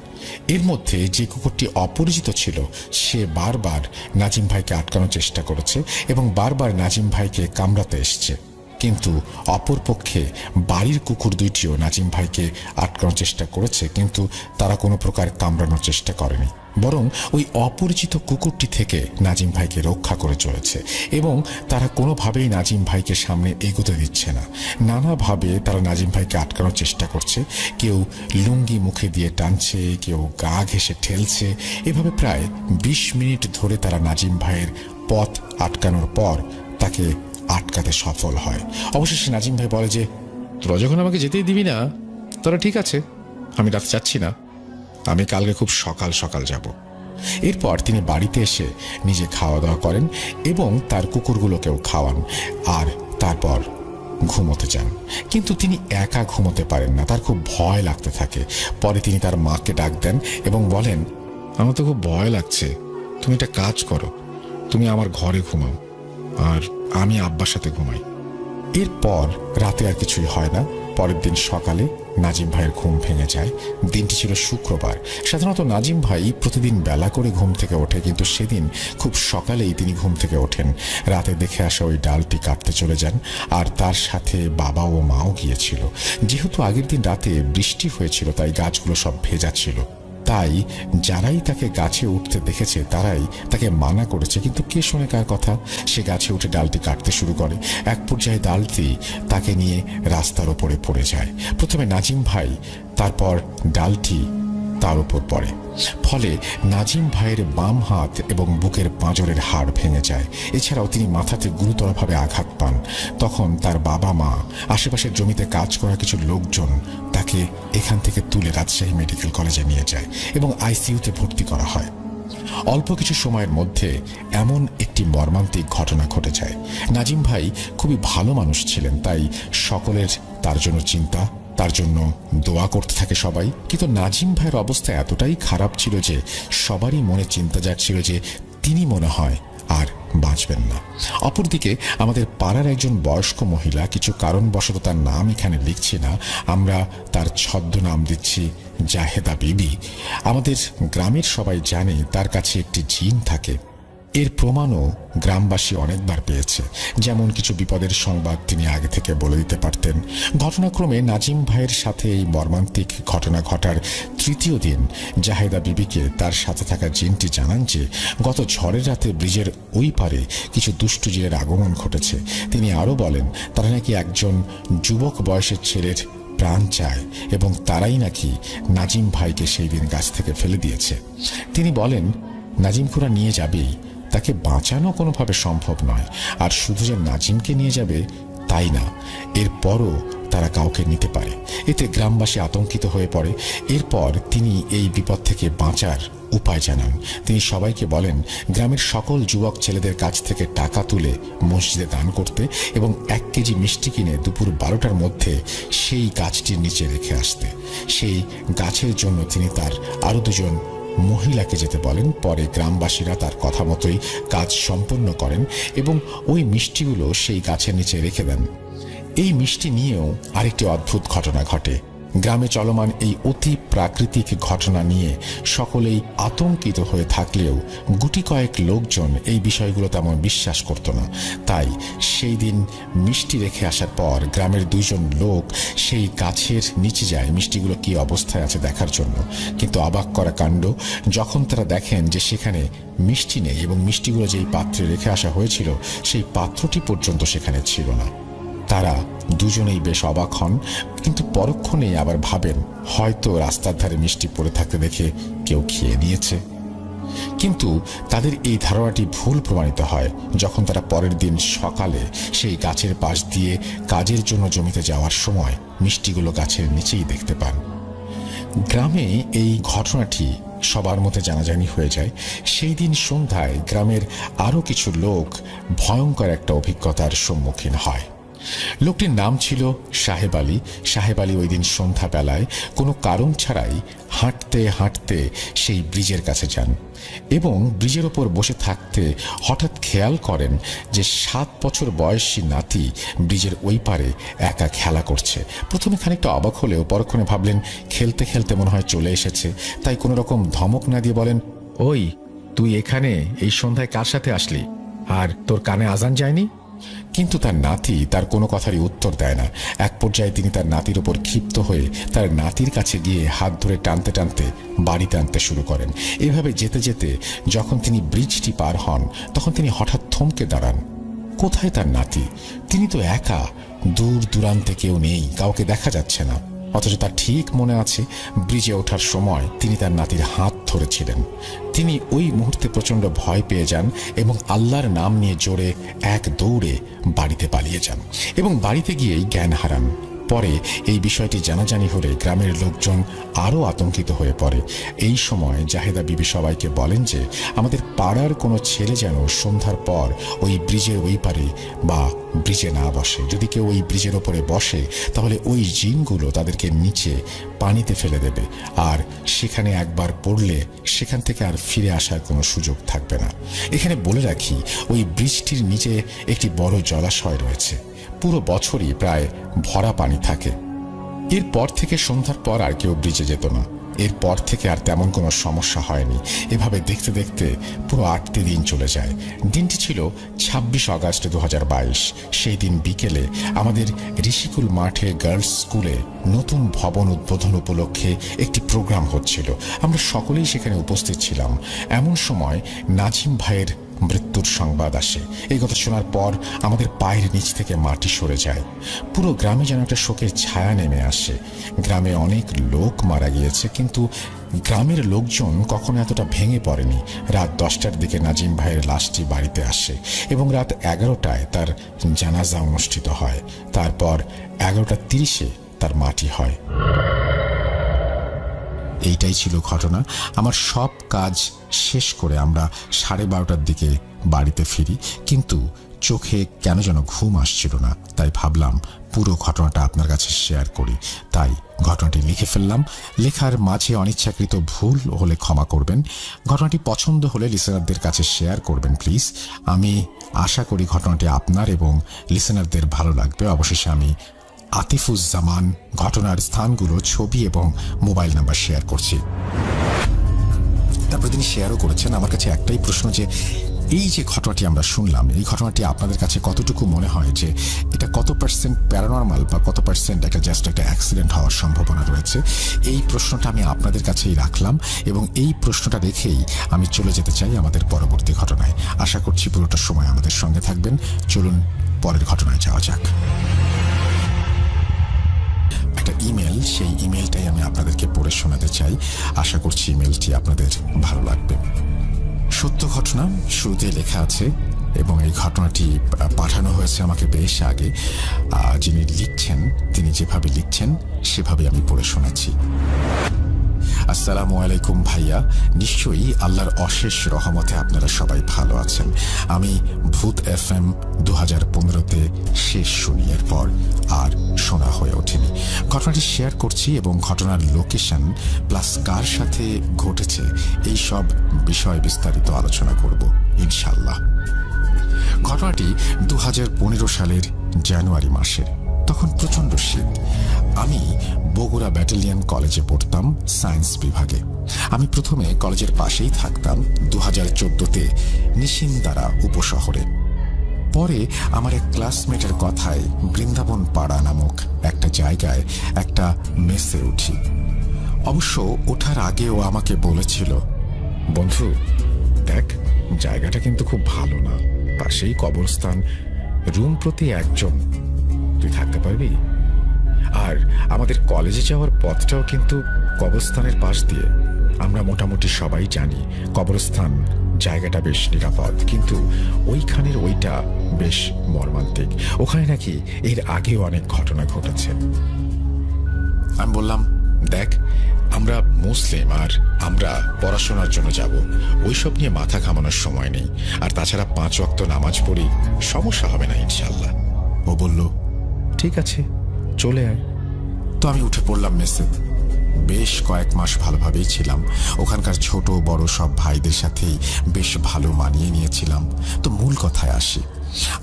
এর মধ্যে যে কুকুরটি অপরিচিত ছিল সে বারবার নাজিম ভাইকে আটকানোর চেষ্টা করেছে এবং বারবার নাজিম ভাইকে কামড়াতে এসছে। কিন্তু অপরপক্ষে বাড়ির কুকুর 2টিও নাজিম ভাইকে আটকানোর চেষ্টা করেছে, কিন্তু তারা কোনো প্রকার কামড়ানোর চেষ্টা করেনি, বরং ওই অপরিচিত কুকুরটি থেকে নাজিম ভাইকে রক্ষা করে চলেছে এবং তারা কোনোভাবেই নাজিম ভাইকে সামনে এগোতে দিচ্ছে না। নানাভাবে তারা নাজিম ভাইকে আটকানোর চেষ্টা করছে। কেউ লুঙ্গি মুখে দিয়ে টানছে, কেউ গা ঘেঁষে ঠেলছে। এভাবে প্রায় 20 মিনিট ধরে তারা নাজিম ভাইয়ের পথ আটকানোর পর তাকে আটকাতে সফল হয়। অবশেষে নাজিম ভাই বলে যে, তোরা যখন আমাকে যেতেই দিবি না তোরা ঠিক আছে, আমি রাতে যাচ্ছি না, আমি কালকে খুব সকাল সকাল যাব। এরপর তিনি বাড়িতে এসে নিজে খাওয়া দাওয়া করেন এবং তার কুকুরগুলোকেও খাওয়ান আর তারপর ঘুমোতে যান। কিন্তু তিনি একা ঘুমোতে পারেন না, তার খুব ভয় লাগতে থাকে। পরে তিনি তার মাকে ডাক দেন এবং বলেন, আমার তো খুব ভয় লাগছে, তুমি একটা কাজ করো, তুমি আমার ঘরে ঘুমাও আর আমি আব্বার সাথে ঘুমাই। এরপর রাতে আর কিছুই হয় না। পরের দিন সকালে নাজিম ভাইয়ের ঘুম ভেঙে যায়। দিনটি ছিল শুক্রবার। সাধারণত নাজিম ভাই প্রতিদিন বেলা করে ঘুম থেকে ওঠে, কিন্তু সেদিন খুব সকালেই তিনি ঘুম থেকে ওঠেন। রাতে দেখে আসা ওই ডালটি কাটতে চলে যান, আর তার সাথে বাবা ও মাও গিয়েছিল। যেহেতু আগের দিন রাতে বৃষ্টি হয়েছিল, তাই গাছগুলো সব ভেজা ছিল। তাই যারাই তাকে গাছে উঠতে দেখেছে তারাই তাকে মানা করেছে, কিন্তু কে শোনে কার কথা। সে গাছে উঠে ডালটি কাটতে শুরু করে। এক পর্যায়ে ডালটি তাকে নিয়ে রাস্তার ওপরে পড়ে যায়। প্রথমে নাজিম ভাই, তারপর ডালটি তার উপর পড়ে। ফলে নাজিম ভাইয়ের বাম হাত এবং বুকের পাঁজরের হাড় ভেঙে যায়। এছাড়াও তিনি মাথাতে গুরুতরভাবে আঘাত পান। তখন তার বাবা মা, আশেপাশের জমিতে কাজ করা কিছু লোকজন তাকে এখান থেকে তুলে রাজশাহী মেডিকেল কলেজে নিয়ে যায় এবং আইসিইউতে ভর্তি করা হয়। অল্প কিছু সময়ের মধ্যে এমন একটি মর্মান্তিক ঘটনা ঘটে যায়। নাজিম ভাই খুবই ভালো মানুষ ছিলেন, তাই সকলের তার জন্য চিন্তা, তার জন্য দোয়া করতে থাকে সবাই। কিন্তু নাজিম ভাইয়ের অবস্থা এতটাই খারাপ ছিল যে সবারই মনে চিন্তা যাচ্ছিল যে তিনি মনে হয় আর বাঁচবেন না। অপরদিকে আমাদের পাড়ার একজন বয়স্ক মহিলা, কিছু কারণবশত তার নাম এখানে লিখছি না, আমরা তার ছদ্মনাম দিচ্ছি জাহেদা বিবি। আমাদের গ্রামের সবাই জানে তার কাছে একটি জিন থাকে। এর প্রমাণও গ্রামবাসী অনেকবার পেয়েছে। যেমন কিছু বিপদের সংবাদ তিনি আগে থেকে বলে দিতে পারতেন। ঘটনাক্রমে নাজিম ভাইয়ের সাথে এই মর্মান্তিক ঘটনা ঘটার তৃতীয় দিন জাহেদা বিবিকে তার সাথে থাকা জিনটি জানান যে গত ঝড়ের রাতে ব্রিজের ওই পারে কিছু দুষ্টু জিনের আগমন ঘটেছে। তিনি আরও বলেন তারা নাকি একজন যুবক বয়সের ছেলের প্রাণ চায় এবং তারাই নাকি নাজিম ভাইকে সেই দিন গাছ থেকে ফেলে দিয়েছে। তিনি বলেন নাজিমকুরা নিয়ে যাবেই, তাকে বাঁচানো কোনোভাবে সম্ভব নয়। আর শুধু যে নাজিমকে নিয়ে যাবে তাই না, এরপরও তারা কাউকে নিতে পারে। এতে গ্রামবাসী আতঙ্কিত হয়ে পড়ে। এরপর তিনি এই বিপদ থেকে বাঁচার উপায় জানান। তিনি সবাইকে বলেন গ্রামের সকল যুবক ছেলেদের কাছ থেকে টাকা তুলে মসজিদে দান করতে এবং 1 কেজি মিষ্টি কিনে দুপুর 12টার মধ্যে সেই গাছটির নিচে রেখে আসতে। সেই গাছের জন্য তিনি তার আরো 2 জন মহিলাকে যেতে বলেন। পরে গ্রামবাসীরা তার কথা মতোই কাজ সম্পন্ন করেন এবং ওই মিষ্টিগুলো সেই গাছের নিচে রেখে দেন। এই মিষ্টি নিয়েও আরেকটি অদ্ভুত ঘটনা ঘটে। গ্রামে চলমান এই অতি প্রাকৃতিক ঘটনা নিয়ে সকলেই আতঙ্কিত হয়ে থাকলেও গুটি কয়েক লোকজন এই বিষয়গুলো তেমন বিশ্বাস করত না। তাই সেই দিন মিষ্টি রেখে আসার পর গ্রামের 2 জন লোক সেই গাছের নিচে যায় মিষ্টিগুলো কি অবস্থায় আছে দেখার জন্য। কিন্তু অবাক করা কাণ্ড, যখন তারা দেখেন যে সেখানে মিষ্টি নেই এবং মিষ্টিগুলো যেই পাত্রে রেখে আসা হয়েছিল সেই পাত্রটি পর্যন্ত সেখানে ছিল না। তারা দুজনেই বেশ অবাক হন, কিন্তু পরক্ষণেই আবার ভাবেন হয়তো রাস্তার ধারে মিষ্টি পড়ে থাকতে দেখে কেউ খেয়ে নিয়েছে। কিন্তু তাদের এই ধারণাটি ভুল প্রমাণিত হয় যখন তারা পরের দিন সকালে সেই গাছের পাশ দিয়ে কাজের জন্য জমিতে যাওয়ার সময় মিষ্টিগুলো গাছের নিচেই দেখতে পান। গ্রামে এই ঘটনাটি সবার মধ্যে জানাজানি হয়ে যায়। সেই দিন সন্ধ্যায় গ্রামের আরো কিছু লোক ভয়ঙ্কর একটা অভিজ্ঞতার সম্মুখীন হয়। লোকটির নাম ছিল সাহেব আলী। সাহেব আলী ওই দিন সন্ধ্যাবেলায় কোনো কারণ ছাড়াই হাঁটতে হাঁটতে সেই ব্রিজের কাছে যান এবং ব্রিজের ওপর বসে থাকতে হঠাৎ খেয়াল করেন যে 7 বছর বয়সী নাতি ব্রিজের ওই পারে একা খেলা করছে। প্রথমে খানিকটা অবাক হলেও পরক্ষণে ভাবলেন খেলতে খেলতে মনে হয় চলে এসেছে, তাই কোনো রকম ধমক না দিয়ে বলেন, ওই তুই এখানে এই সন্ধ্যায় কার সাথে আসলি, আর তোর কানে আজান যায়নি? কিন্তু তার নাতি তার কোনো কথারই উত্তর দেয় না। এক পর্যায়ে তিনি তার নাতির ওপর ক্ষিপ্ত হয়ে তার নাতির কাছে গিয়ে হাত ধরে টানতে টানতে বাড়িতে আনতে শুরু করেন। এভাবে যেতে যেতে যখন তিনি ব্রিজটি পার হন তখন তিনি হঠাৎ থমকে দাঁড়ান। কোথায় তার নাতি? তিনি তো একা, দূর দূরান্তে কেউ নেই, কাউকে দেখা যাচ্ছে না। অথচ তার ঠিক মনে আছে ব্রিজে ওঠার সময় তিনি তার নাতির হাত ধরেছিলেন। তিনি ওই মুহূর্তে প্রচন্ড ভয় পেয়ে যান এবং আল্লাহর নাম নিয়ে জোরে এক দৌড়ে বাড়িতে পালিয়ে যান এবং বাড়িতে গিয়েই জ্ঞান হারান। পরে এই বিষয়টি জানাজানি হলে গ্রামের লোকজন আরও আতঙ্কিত হয়ে পড়ে। এই সময় জাহেদা বিবি সবাইকে বলেন যে আমাদের পাড়ার কোনো ছেলে যেন সন্ধ্যার পর ওই ব্রিজের ওই পারে বা ব্রিজে না বসে। যদি কেউ ওই ব্রিজের ওপরে বসে তাহলে ওই জিনগুলো তাদেরকে নিচে পানিতে ফেলে দেবে, আর সেখানে একবার পড়লে সেখান থেকে আর ফিরে আসার কোনো সুযোগ থাকবে না। এখানে বলে রাখি ওই ব্রিজটির নিচে একটি বড় জলাশয় রয়েছে। পুরো বছরই প্রায় ভরা পানি থাকে। এরপর থেকে সন্ধ্যার পর আর কেউ ব্রিজে যেত না। এরপর থেকে আর তেমন কোনো সমস্যা হয়নি। এভাবে দেখতে দেখতে পুরো 8টি দিন চলে যায়। দিনটি ছিল 26 আগস্ট 2022। সেই দিন বিকেলে আমাদের ঋষিকুল মাঠে গার্লস স্কুলে নতুন ভবন উদ্বোধন উপলক্ষে একটি প্রোগ্রাম হচ্ছিল। আমরা সকলেই সেখানে উপস্থিত ছিলাম। এমন সময় নাজিম ভাইয়ের মৃত্যুর সংবাদ আসে। এই কথা শোনার পর আমাদের পায়ের নিচ থেকে মাটি সরে যায়। পুরো গ্রামে যেন একটা শোকের ছায়া নেমে আসে। গ্রামে অনেক লোক মারা গিয়েছে, কিন্তু গ্রামের লোকজন কখনো এতটা ভেঙে পড়েনি। রাত 10টার দিকে নাজিম ভাইয়ের লাশটি বাড়িতে আসে এবং রাত 11টায় তার জানাজা অনুষ্ঠিত হয়। তারপর 11টা 30-এ তার মাটি হয়। এইটাই ছিল ঘটনা। আমার সব কাজ শেষ করে আমরা 12:30টার দিকে বাড়িতে ফিরি, কিন্তু চোখে কেন যেন ঘুম আসছিল না। তাই ভাবলাম পুরো ঘটনাটা আপনার কাছে শেয়ার করি। তাই ঘটনাটি লিখে ফেললাম। লেখার মাঝে অনিচ্ছাকৃত ভুল হলে ক্ষমা করবেন। ঘটনাটি পছন্দ হলে লিসেনারদের কাছে শেয়ার করবেন প্লিজ। আমি আশা করি ঘটনাটি আপনার এবং লিসেনারদের ভালো লাগবে। অবশেষে আমি আতিফুজ্জামান ঘটনার স্থানগুলো, ছবি এবং মোবাইল নাম্বার শেয়ার করছি। তারপরে তিনি শেয়ারও করেছেন। আমার কাছে একটাই প্রশ্ন, যে এই যে ঘটনাটি আমরা শুনলাম, এই ঘটনাটি আপনাদের কাছে কতটুকু মনে হয় যে এটা কত % প্যারানর্মাল বা কত % একটা জাস্ট একটা অ্যাক্সিডেন্ট হওয়ার সম্ভাবনা রয়েছে? এই প্রশ্নটা আমি আপনাদের কাছেই রাখলাম এবং এই প্রশ্নটা রেখেই আমি চলে যেতে চাই আমাদের পরবর্তী ঘটনায়। আশা করছি পুরোটা সময় আমাদের সঙ্গে থাকবেন। চলুন পরের ঘটনায় যাওয়া যাক। একটা ইমেল, সেই ইমেলটাই আমি আপনাদেরকে পড়ে শোনাতে চাই। আশা করছি ইমেলটি আপনাদের ভালো লাগবে। সত্য ঘটনা শুরুতে লেখা আছে এবং এই ঘটনাটি পাঠানো হয়েছে আমাকে বেশ আগে। যিনি লিখছেন তিনি যেভাবে লিখছেন সেভাবে আমি পড়ে শোনাচ্ছি। আসসালামু আলাইকুম ভাইয়া, নিশ্চয়ই আল্লাহর অশেষ রহমতে আপনারা সবাই ভালো আছেন। আমি ভূত FM 2015-তে শেষ শুনি, এরপর আর শোনা হয়ে ওঠেনি। ঘটনাটি শেয়ার করছি এবং ঘটনার লোকেশন প্লাস কার সাথে ঘটেছে এই সব বিষয় বিস্তারিত আলোচনা করব ইনশাল্লাহ। ঘটনাটি 2015 সালের জানুয়ারি মাসের। তখন প্রচন্ড শীত। আমি বগুড়া ব্যাটালিয়ন কলেজে পড়তাম সায়েন্স বিভাগে। আমি প্রথমে কলেজের পাশেই থাকতাম 2014-তে নিশিন্দারা উপশহরে। পরে আমার এক ক্লাসমেটের কথায় বৃন্দাবন পাড়া নামক একটা জায়গায় একটা মেসে উঠি। অবশ্য ওঠার আগেও আমাকে বলেছিল, বন্ধু দেখ, জায়গাটা কিন্তু খুব ভালো না, পাশেই কবরস্থান, রুম প্রতি 1 জন, তুই থাকতে পারবি? আর আমাদের কলেজে যাওয়ার পথটাও কিন্তু কবরস্থানের পাশ দিয়ে। আমরা মোটামুটি সবাই জানি কবরস্থান জায়গাটা বেশ নিরাপদ, কিন্তু ওইখানের ওইটা বেশ মর্মান্তিক। ওখানে নাকি এর আগেও অনেক ঘটনা ঘটেছে। আমি বললাম, দেখ, আমরা মুসলিম আর আমরা পড়াশোনার জন্য যাব, ওইসব নিয়ে মাথা ঘামানোর সময় নেই। আর তাছাড়া 5 ওয়াক্ত নামাজ পড়ি, সমস্যা হবে না ইনশাল্লাহ। ও বলল, ঠিক আছে, চলে আয়। তো আমি উঠে পড়লাম মেসে। বেশ কয়েক মাস ভালোভাবেই ছিলাম। ওখানকার ছোট বড় সব ভাইদের সাথেই বেশ ভালো মানিয়ে নিয়েছিলাম। তো মূল কথায় আসি,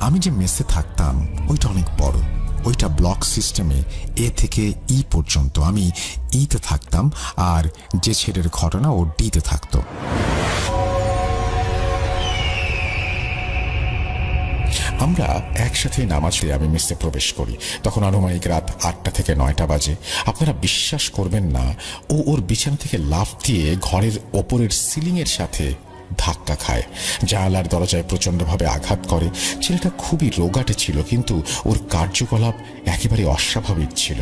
আমি যে মেসে থাকতাম ওইটা অনেক বড়। ওইটা ব্লক সিস্টেমে A থেকে E পর্যন্ত। আমি E-তে থাকতাম আর যে ছেলের ঘটনা ও D-তে থাকতো। আমরা একসাথে নামাজ পড়ে আমি মেসে প্রবেশ করি। তখন আনুমানিক রাত 8টা থেকে 9টা বাজে। আপনারা বিশ্বাস করবেন না, ওর বিছানা থেকে লাফ দিয়ে ঘরের ওপরের সিলিংয়ের সাথে ধাক্কা খায়, জানালার দরজায় প্রচন্ডভাবে আঘাত করে। ছেলেটা খুবই রোগাটে ছিল, কিন্তু ওর কার্যকলাপ একেবারে অস্বাভাবিক ছিল।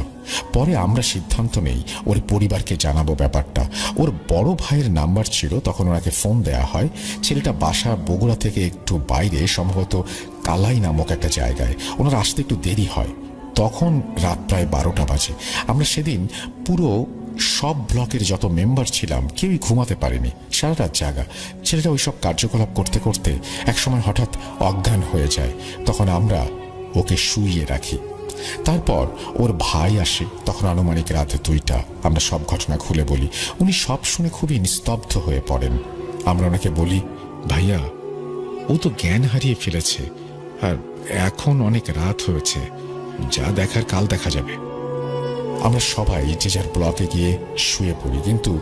পরে আমরা সিদ্ধান্ত নেই ওর পরিবারকে জানাবো ব্যাপারটা। ওর বড় ভাইয়ের নাম্বার ছিল, তখন ওনাকে ফোন দেয়া হয়। ছেলেটা বাসা বগুড়া থেকে একটু বাইরে, সম্ভবত কালাই নামক একটা জায়গায়। ওনার আসতে একটু দেরি হয়। তখন রাত প্রায় 12টা বাজে। আমরা সেদিন পুরো সব ব্লকের যত মেম্বার ছিলাম কেউই ঘুমাতে পারেনি, সারা রাত জাগা। ছেলেটা ওইসব কার্যকলাপ করতে করতে একসময় হঠাৎ অজ্ঞান হয়ে যায়। তখন আমরা ওকে শুইয়ে রাখি। তারপর ওর ভাই আসে, তখন আনুমানিক রাত 2টা। আমরা সব ঘটনা খুলে বলি। উনি সব শুনে খুবই নিস্তব্ধ হয়ে পড়েন। আমরা ওনাকে বলি, ভাইয়া, ও তো জ্ঞান হারিয়ে ফেলেছে আর এখন অনেক রাত হয়েছে, যা দেখার কাল দেখা যাবে। আমরা সবাই যে যার ব্লকে গিয়ে শুয়ে পড়ি, কিন্তু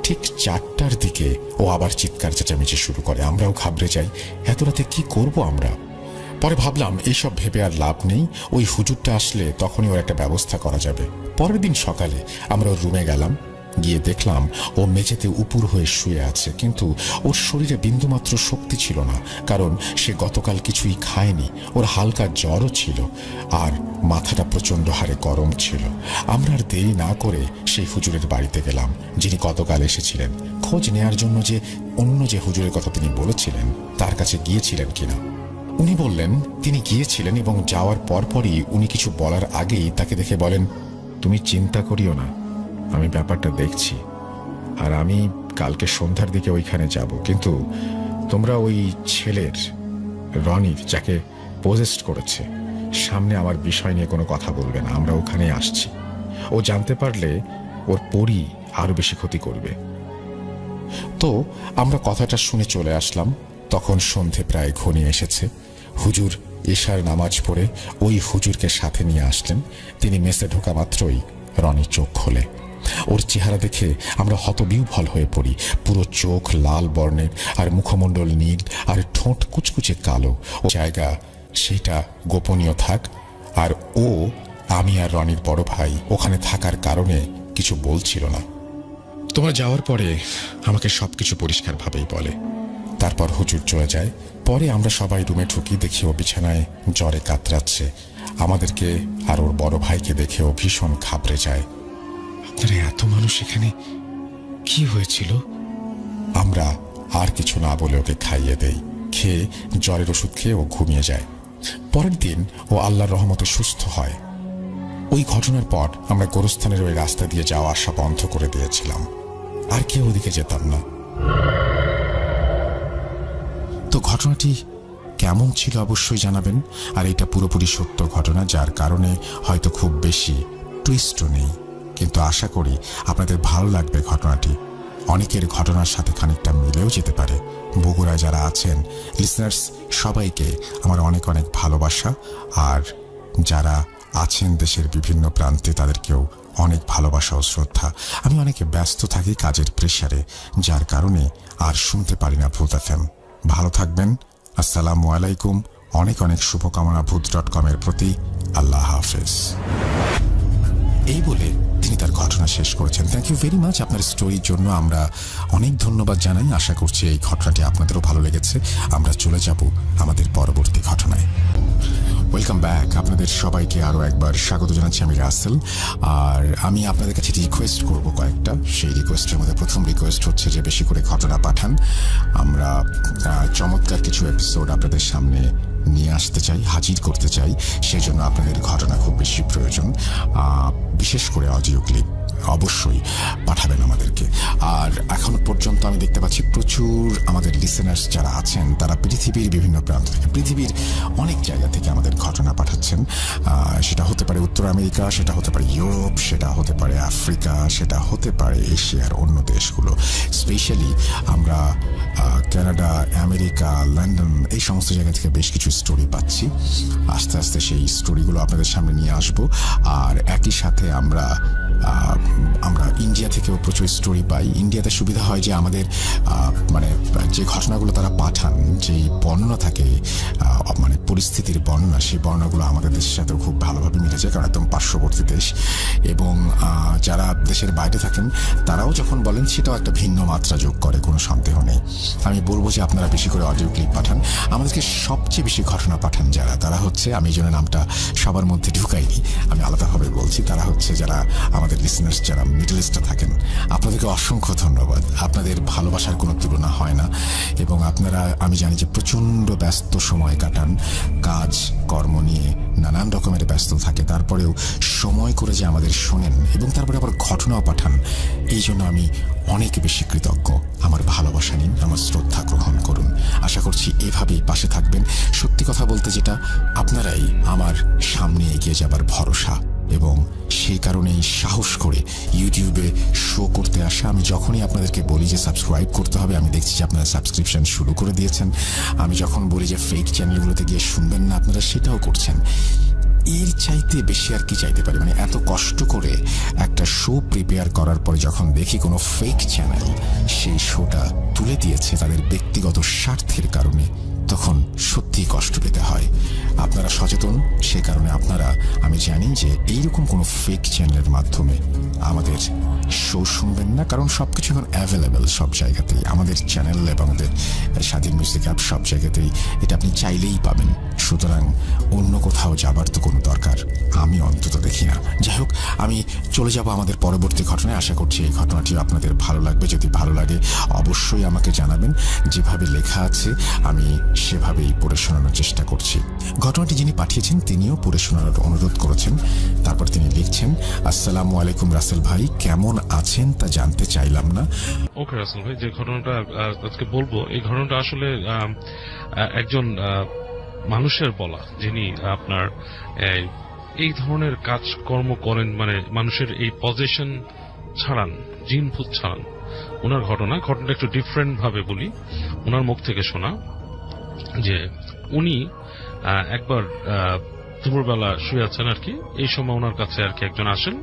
ঠিক 4টার দিকে ও আবার চিৎকার চেঁচামেচি শুরু করে। আমরাও ঘাবড়ে যাই, এত রাতে কি করব আমরা। পরে ভাবলাম এইসব ভেবে আর লাভ নেই, ওই হুজুরটা আসলে তখনই ওর একটা ব্যবস্থা করা যাবে। পরের দিন সকালে আমরা ওর রুমে গেলাম, গিয়ে দেখলাম ও মেঝেতে উপুর হয়ে শুয়ে আছে, কিন্তু ওর শরীরে বিন্দুমাত্র শক্তি ছিল না, কারণ সে গতকাল কিছুই খায়নি। ওর হালকা জ্বরও ছিল আর মাথাটা প্রচণ্ড হারে গরম ছিল। আমরা আর দেরি না করে সেই হুজুরের বাড়িতে গেলাম, যিনি গতকাল এসেছিলেন, খোঁজ নেয়ার জন্য যে অন্য যে হুজুরের কথা তিনি বলেছিলেন তার কাছে গিয়েছিলেন কিনা। উনি বললেন তিনি গিয়েছিলেন এবং যাওয়ার পরপরই উনি কিছু বলার আগেই তাকে দেখে বলেন, তুমি চিন্তা করিও না, আমি ব্যাপারটা দেখছি, আর আমি কালকে সন্ধ্যার দিকে ওইখানে যাব, কিন্তু তোমরা ওই ছেলের, রনির, যাকে পজেস্ট করেছে, সামনে আমার বিষয় নিয়ে কোনো কথা বলবে না। আমরা ওখানে আসছি, ও জানতে পারলে ওর পরই আরো বেশি ক্ষতি করবে। তো আমরা কথাটা শুনে চলে আসলাম। তখন সন্ধে প্রায় ঘনিয়ে এসেছে। হুজুর এশার নামাজ পড়ে ওই হুজুরকে সাথে নিয়ে আসলেন। তিনি মেসে ঢোকা মাত্রই রনি চোখ খোলে। ওর চেহারা দেখে আমরা হতবিহ্বল হয়ে পড়ি। পুরো চোখ লাল বর্ণের, আর মুখমণ্ডল নীল, আর ঠোঁট কুচকুচে কালো। ও জায়গা সেটা গোপনীয় থাক, আর ও, আমি আর রনির বড় ভাই ওখানে থাকার কারণে কিছু বলছিল না। তোমরা যাওয়ার পরে আমাকে সবকিছু পরিষ্কারভাবেই বলে। তারপর হুজুর চলে যায়। পরে আমরা সবাই রুমে ঢুকি, দেখি ও বিছানায় জ্বরে কাতরাচ্ছে। আমাদেরকে আর ওর বড় ভাইকে দেখে ও ভীষণ ঘাবড়ে যায়। আপনারা এত মানুষ এখানে, কি হয়েছিল? আমরা আর কিছু না বলে ওকে খাইয়ে দেই। খেয়ে জ্বরের ওষুধ খেয়ে ও ঘুমিয়ে যায়। পরের দিন ও আল্লাহর রহমতে সুস্থ হয়। ওই ঘটনার পর আমরা গোরস্থানের ওই রাস্তা দিয়ে যাওয়া আসা বন্ধ করে দিয়েছিলাম, আর কেউ ওদিকে যেতাম না। তো ঘটনাটি কেমন ছিল অবশ্যই জানাবেন। আর এটা পুরোপুরি সত্য ঘটনা, যার কারণে হয়তো খুব বেশি টুইস্টও নেই, কিন্তু আশা করি আপনাদের ভালো লাগবে ঘটনাটি। অনেকের ঘটনার সাথে খানিকটা মিলেও যেতে পারে। বগুড়ায় যারা আছেন লিসনার্স, সবাইকে আমার অনেক অনেক ভালোবাসা, আর যারা আছেন দেশের বিভিন্ন প্রান্তে তাদেরকেও অনেক ভালোবাসা ও শ্রদ্ধা। আমি অনেক ব্যস্ত থাকি কাজের প্রেসারে, যার কারণে আর শুনতে পারি না ভূত FM। ভালো থাকবেন। আসসালামু আলাইকুম। অনেক অনেক শুভকামনা ভূত.com এর প্রতি। আল্লাহ হাফেজ। এই বলে তিনি তার ঘটনা শেষ করেছেন। থ্যাংক ইউ ভেরি মাচ আপনার স্টোরির জন্য। আমরা অনেক ধন্যবাদ জানাই। আশা করছি এই ঘটনাটি আপনাদেরও ভালো লেগেছে। আমরা চলে যাব আমাদের পরবর্তী ঘটনায়। Welcome back. আপনাদের সবাইকে আরও একবার স্বাগত জানাচ্ছি। আমি রাসেল, আর আমি আপনাদের কাছে রিকোয়েস্ট করব কয়েকটা। সেই রিকোয়েস্টের মধ্যে প্রথম রিকোয়েস্ট হচ্ছে যে বেশি করে ঘটনা পাঠান। আমরা চমৎকার কিছু এপিসোড আপনাদের সামনে নিয়ে আসতে চাই, হাজির করতে চাই। সেজন্য আপনাদের ঘটনা খুব বেশি প্রয়োজন, বিশেষ করে অডিও ক্লিপ অবশ্যই পাঠাবেন আমাদেরকে। আর এখন পর্যন্ত আমি দেখতে পাচ্ছি প্রচুর আমাদের লিসেনার্স যারা আছেন তারা পৃথিবীর বিভিন্ন প্রান্ত থেকে, পৃথিবীর অনেক জায়গা থেকে আমাদের ঘটনা পাঠাচ্ছেন। সেটা হতে পারে উত্তর আমেরিকা, সেটা হতে পারে ইউরোপ, সেটা হতে পারে আফ্রিকা, সেটা হতে পারে এশিয়ার অন্য দেশগুলো। স্পেশালি আমরা কানাডা, আমেরিকা, লন্ডন, এই সমস্ত জায়গা থেকে বেশ কিছু স্টোরি পাচ্ছি। আস্তে আস্তে সেই স্টোরিগুলো আপনাদের সামনে নিয়ে আসবো। আর একই সাথে আমরা ইন্ডিয়া থেকেও প্রচুর স্টোরি পাই। ইন্ডিয়াতে সুবিধা হয় যে আমাদের মানে যে ঘটনাগুলো তারা পাঠান, যেই বর্ণনা থাকে, মানে পরিস্থিতির বর্ণনা, সেই বর্ণনাগুলো আমাদের দেশের সাথেও খুব ভালোভাবে মিলে যায়, কারণ একদম পার্শ্ববর্তী দেশ। এবং যারা দেশের বাইরে থাকেন তারাও যখন বলেন সেটাও একটা ভিন্ন মাত্রা যোগ করে, কোনো সন্দেহ নেই। আমি বলবো যে আপনারা বেশি করে অডিও ক্লিপ পাঠান। আমাদেরকে সবচেয়ে বেশি ঘটনা পাঠান যারা, তারা হচ্ছে, আমি এই জন্য নামটা সবার মধ্যে ঢুকাইনি, আমি আলাদাভাবে বলছি, তারা হচ্ছে যারা আমাদের লিসনার্স যারা মিডল ইস্টে থাকেন। আপনাদেরকে অসংখ্য ধন্যবাদ। আপনাদের ভালোবাসার কোনো তুলনা হয় না। এবং আপনারা, আমি জানি যে প্রচণ্ড ব্যস্ত সময় কাটান, কাজ কর্ম নিয়ে নানান রকমের ব্যস্ত থাকে, তারপরেও সময় করে যে আমাদের শোনেন এবং তারপরে আবার ঘটনাও পাঠান, এই জন্য আমি অনেক বেশি কৃতজ্ঞ। আমার ভালোবাসা নিন, আমার শ্রদ্ধা গ্রহণ করুন। আশা করছি এভাবেই পাশে থাকবেন। সত্যি কথা বলতে যেটা, আপনারাই আমার সামনে এগিয়ে যাবার ভরসা, এবং সেই কারণেই সাহস করে ইউটিউবে শো করতে আসা। আমি যখনই আপনাদেরকে বলি যে সাবস্ক্রাইব করতে হবে, আমি দেখছি যে আপনারা সাবস্ক্রিপশন শুরু করে দিয়েছেন। আমি যখন বলি যে ফেক চ্যানেলগুলোতে গিয়ে শুনবেন না, আপনারা সেটাও করছেন। এর চাইতে বেশি আর কি চাইতে পারি? মানে এত কষ্ট করে একটা শো প্রিপেয়ার করার পরে যখন দেখি কোনো ফেক চ্যানেল সেই শোটা তুলে দিয়েছে তাদের ব্যক্তিগত স্বার্থের কারণে, তখন সত্যি কষ্ট পেতে হয়। আপনারা সচেতন, সে কারণে আপনারা, আমি জানি যে এইরকম কোনো ফেক চ্যানেলের মাধ্যমে আমাদের শো শুনবেন না, কারণ সবকিছু এখন অ্যাভেলেবেল সব জায়গাতেই, আমাদের চ্যানেল এবং আমাদের স্বাধীন মিউজিক অ্যাপ সব জায়গাতেই এটা আপনি চাইলেই পাবেন। সুতরাং অন্য কোথাও যাবার তো কোনো দরকার আমি অন্তত দেখি না। যাই হোক, আমি চলে যাব আমাদের পরবর্তী ঘটনায়। আশা করছি এই ঘটনাটি আপনাদের ভালো লাগবে। যদি ভালো লাগে অবশ্যই আমাকে জানাবেন, যেভাবে লেখা আছে আমি সেভাবেই পড়ে শোনানোর চেষ্টা করছি। ঘটনাটি যিনি পাঠিয়েছেন তিনিও পড়ে শোনানোর অনুরোধ করেছেন। তারপর তিনি লিখছেন, আসসালামু আলাইকুম রাসেল ভাই, কেমন আছেন তা জানতে চাইলাম না। ওকে রাসেল ভাই, যে ঘটনাটা আজকে বলবো এই ঘটনাটা আসলে একজন মানুষের বলা, যিনি আপনার এই ধরনের কাজকর্ম করেন, মানে মানুষের এই পজেশন ছাড়ান, জিনভূত ছাড়ান, ওনার ঘটনাটা একটু ডিফারেন্ট ভাবে বলি। ওনার মুখ থেকে শোনা যে উনি একবার দুপুরবেলা শুয়ে আছেন আর কি, এই সময় ওনার কাছে আর কি একজন আসেন,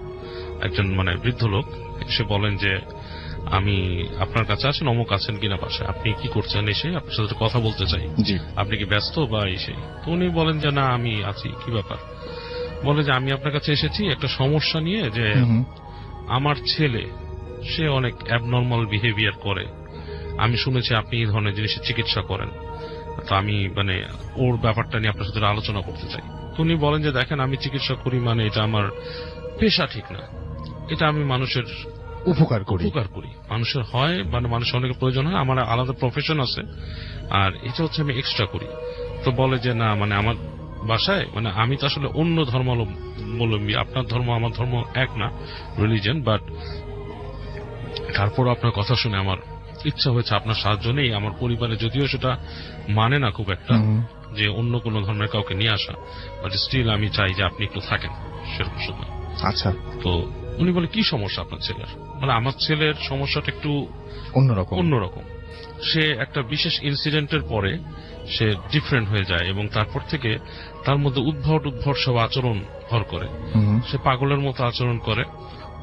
একজন মানে বৃদ্ধ লোক এসে বলেন যে আমি আপনার কাছে আছেন, অমুক আছেন কিনা পাশে, আপনি কি করছেন, এসে আপনার সাথে কথা বলতে চাই, আপনি কি ব্যস্ত বা এসে? তো উনি বলেন যে না আমি আছি, কি ব্যাপার? বলে যে আমি আপনার কাছে এসেছি একটা সমস্যা নিয়ে, যে আমার ছেলে সে অনেক অ্যাবনর্মাল বিহেভিয়ার করে, আমি শুনেছি আপনি এই ধরনের জিনিসের চিকিৎসা করেন, তো আমি মানে ওর ব্যাপারটা নিয়ে আপনার সাথে আলোচনা করতে চাই। তো উনি বলেন যে দেখেন আমি চিকিৎসা করি, মানে এটা আমার পেশা ঠিক না, এটা আমি মানুষের উপকার করি, মানুষের হয় মানে মানুষের অনেক প্রয়োজন হয়, আমার আলাদা প্রফেশন আছে, আর এটা হচ্ছে আমি এক্সট্রা করি। তো বলে যে না মানে আমার বাসায় মানে আমি তো আসলে অন্য ধর্মাবলম্বী, আপনার ধর্ম আমার ধর্ম এক না, রিলিজিয়ন, বাট তারপর আপনার কথা শুনে আমার ইচ্ছা হয়েছে আপনার সাহায্য নেই। আমার পরিবারে যদিও সেটা মানে না খুব একটা, যে অন্য কোনো ধর্মের কাউকে নিয়ে আসা, বাট স্টিল আমি চাই যে আপনি একটু থাকেন সেরকম সময়। আচ্ছা। তো উনি বলে কি সমস্যা আপনার ছেলের? মানে আমার ছেলের সমস্যাটা একটু অন্যরকম। সে একটা বিশেষ ইনসিডেন্টের পরে সে ডিফারেন্ট হয়ে যায়, এবং তারপর থেকে তার মধ্যে উদ্ভট সব আচরণ ভর করে। সে পাগলের মতো আচরণ করে,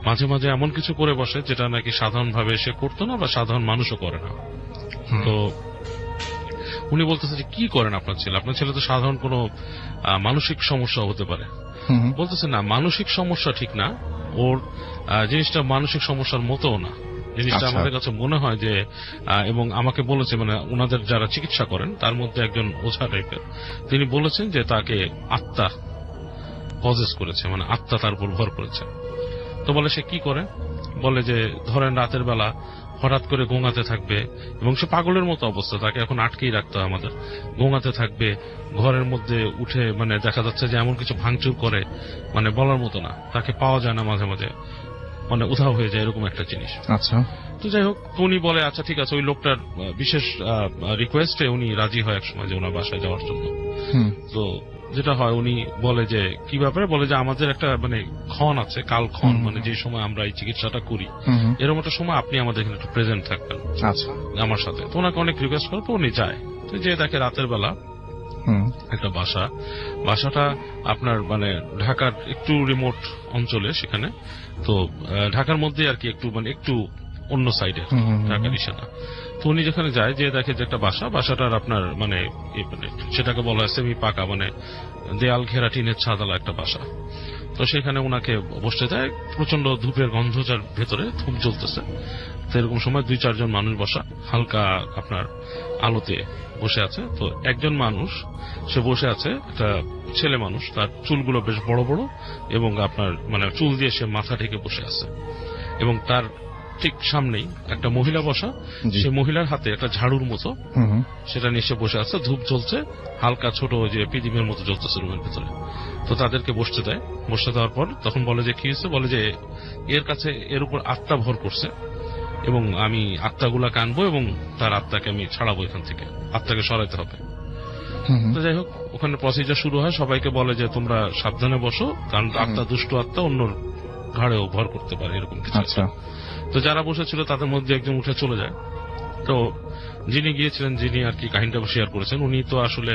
মাঝে মাঝে এমন কিছু করে বসে যেটা নাকি সাধারণভাবে সে করতো না বা সাধারণ মানুষও করে না। তো উনি বলতেছে যে কি করেন আপনার ছেলে? আপনার ছেলে তো সাধারণ কোনো মানসিক সমস্যা হতে পারে। বলতেছে না, মানসিক সমস্যা ঠিক না, ওর জিনিসটা মানসিক সমস্যার মতো না, জিনিসটা আমাদের কাছে মনে হয় যে, এবং আমাকে বলেছে মানে ওনাদের যারা চিকিৎসা করেন তার মধ্যে একজন ওঝা টাইপের, তিনি বলেছেন যে তাকে আত্মা পজেস করেছে, মানে আত্মা তার উপর ভর করেছে। তো বলে সে কি করে? বলে যে ধরেন রাতের বেলা হঠাৎ করে গোঙাতে থাকবে, এবং সে পাগলের মতো অবস্থা, তাকে এখন আটকেই রাখতে হয় আমাদের। গোঙাতে থাকবে, ঘরের মধ্যে উঠে মানে দেখা যাচ্ছে যে এমন কিছু ভাঙচুর করে মানে বলার মতো না, তাকে পাওয়া যায় না, মাঝে মাঝে মানে উধাও হয়ে যায়, এরকম একটা জিনিস। আচ্ছা। তো যাই হোক, উনি বলে আচ্ছা ঠিক আছে, ওই লোকটার বিশেষ রিকোয়েস্টে উনি রাজি হয় একসময় যে ওনার বাসায় যাওয়ার জন্য। তো যেটা হয়, উনি বলে যে কি ব্যাপারে? বলে যে আমাদের একটা মানে ক্ষণ আছে, কাল ক্ষণ, মানে যে সময় আমরা এই চিকিৎসাটা করি, এরকম একটা সময় আপনি আমাদের এখানে একটু প্রেজেন্ট থাকবেন আমার সাথে। তো ওনাকে অনেক রিকোয়েস্ট করে, তো উনি যায়। তো যে দেখে রাতের বেলা একটা বাসাটা আপনার মানে ঢাকার একটু রিমোট অঞ্চলে, সেখানে তো ঢাকার মধ্যে আর কি একটু মানে একটু অন্য সাইডে, ঢাকার ইশারা। তো উনি যেখানে যায়, যে দেখে যে একটা বাসাটার আপনার মানে সেটাকে বলা হয় সেমি পাকা, মানে দেয়াল ঘেরা টিনের ছাদালা একটা বাসা। তো সেখানে ওনাকে বসতে দেয়, প্রচন্ড ধূপের গন্ধ, যার ভেতরে ধূপ জ্বলতেছে। তো এরকম সময় 2-4 জন মানুষ বসা, হালকা আপনার আলোতে বসে আছে। তো একজন মানুষ সে বসে আছে, একটা ছেলে মানুষ, তার চুলগুলো বেশ বড় বড়, এবং আপনার মানে চুল দিয়ে সে মাথা ঢেকে বসে আছে, এবং তার ঠিক সামনেই একটা মহিলা বসা, সে মহিলার হাতে একটা ঝাড়ুর মতো, সেটা নিয়ে সে বসে আছে, ধূপ জ্বলছে হালকা, ছোট যে পিদিমের মতো জ্বলতেছে রুমের ভেতরে। তো তাদেরকে বসতে দেয়, বসতে দেওয়ার পর তখন বলে যে কি হয়েছে? বলে যে এর কাছে এর উপর আত্মা ভর করছে, এবং আমি আত্মাগুলাকে আনবো এবং তার আত্মাকে আমি ছাড়াবো এখান থেকে, আত্মাকে সরাইতে হবে। তো যাই হোক, ওখানে প্রসিজার শুরু হয়, সবাইকে বলে যে তোমরা সাবধানে বসো, কারণ আত্মা দুষ্ট আত্মা অন্য ঘাড়েও ভর করতে পারে, এরকম কিছু। তো যারা বসেছিল তাদের মধ্যে একজন উঠে চলে যায়। তো যিনি গিয়েছিলেন, যিনি আর কি কাহিনীটা শেয়ার করেছেন, উনি তো আসলে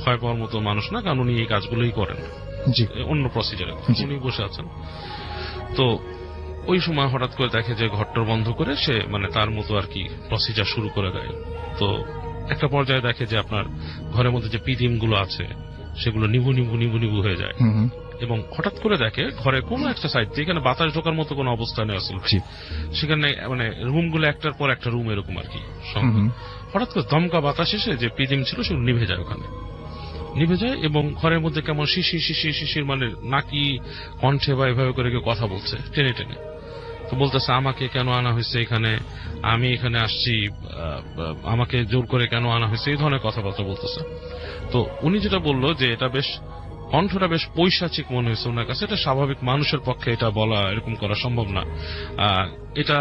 ভয় পাওয়ার মতো মানুষ না, কারণ উনি এই কাজগুলোই করেন। জি। অন্য প্রসিজারে জি। উনি বসে আছেন। তো ওই সময় হঠাৎ করে দেখে যে ঘরটা বন্ধ করে সে মানে তার মতো আর কি প্রসিজার শুরু করে দেয়। তো একটা পর্যায়ে দেখে যে আপনার ঘরের মধ্যে যে পিদিম গুলো আছে সেগুলো নিভু নিভু নিভু নিভু হয়ে যায়, হুম হুম। এবং হঠাৎ করে দেখে ঘরে কোনো একটা সাইড দিয়ে এখানে বাতাস ঢোকার মতো কোনো অবস্থা নেই আসলে, জি। সেখানে মানে রুম গুলো একটার পর একটা রুম এরকম আর কি হুম হুম। হঠাৎ করে দমকা বাতাস এসে যে পিদিম ছিল সেগুলো নিভে যায়, ওখানে নিভে যায়, এবং ঘরের মধ্যে কেমন শিশির শিশির শিশির মানে নাকি কণ্ঠে বা এভাবে করে কেউ কথা বলছে টেনে টেনে। তো বলতেছে আমাকে কেন আনা হয়েছে এখানে, আমি এখানে আসছি, আমাকে জোর করে কেন আনা হয়েছে, এই ধরনের কথাবার্তা বলতেছে। তো উনি যেটা বললো যে এটা বেশ কণ্ঠটা বেশ পৈশাচিক মনে হয়েছে ওনার কাছে, এটা স্বাভাবিক মানুষের পক্ষে এটা বলা এরকম করা সম্ভব না, এটা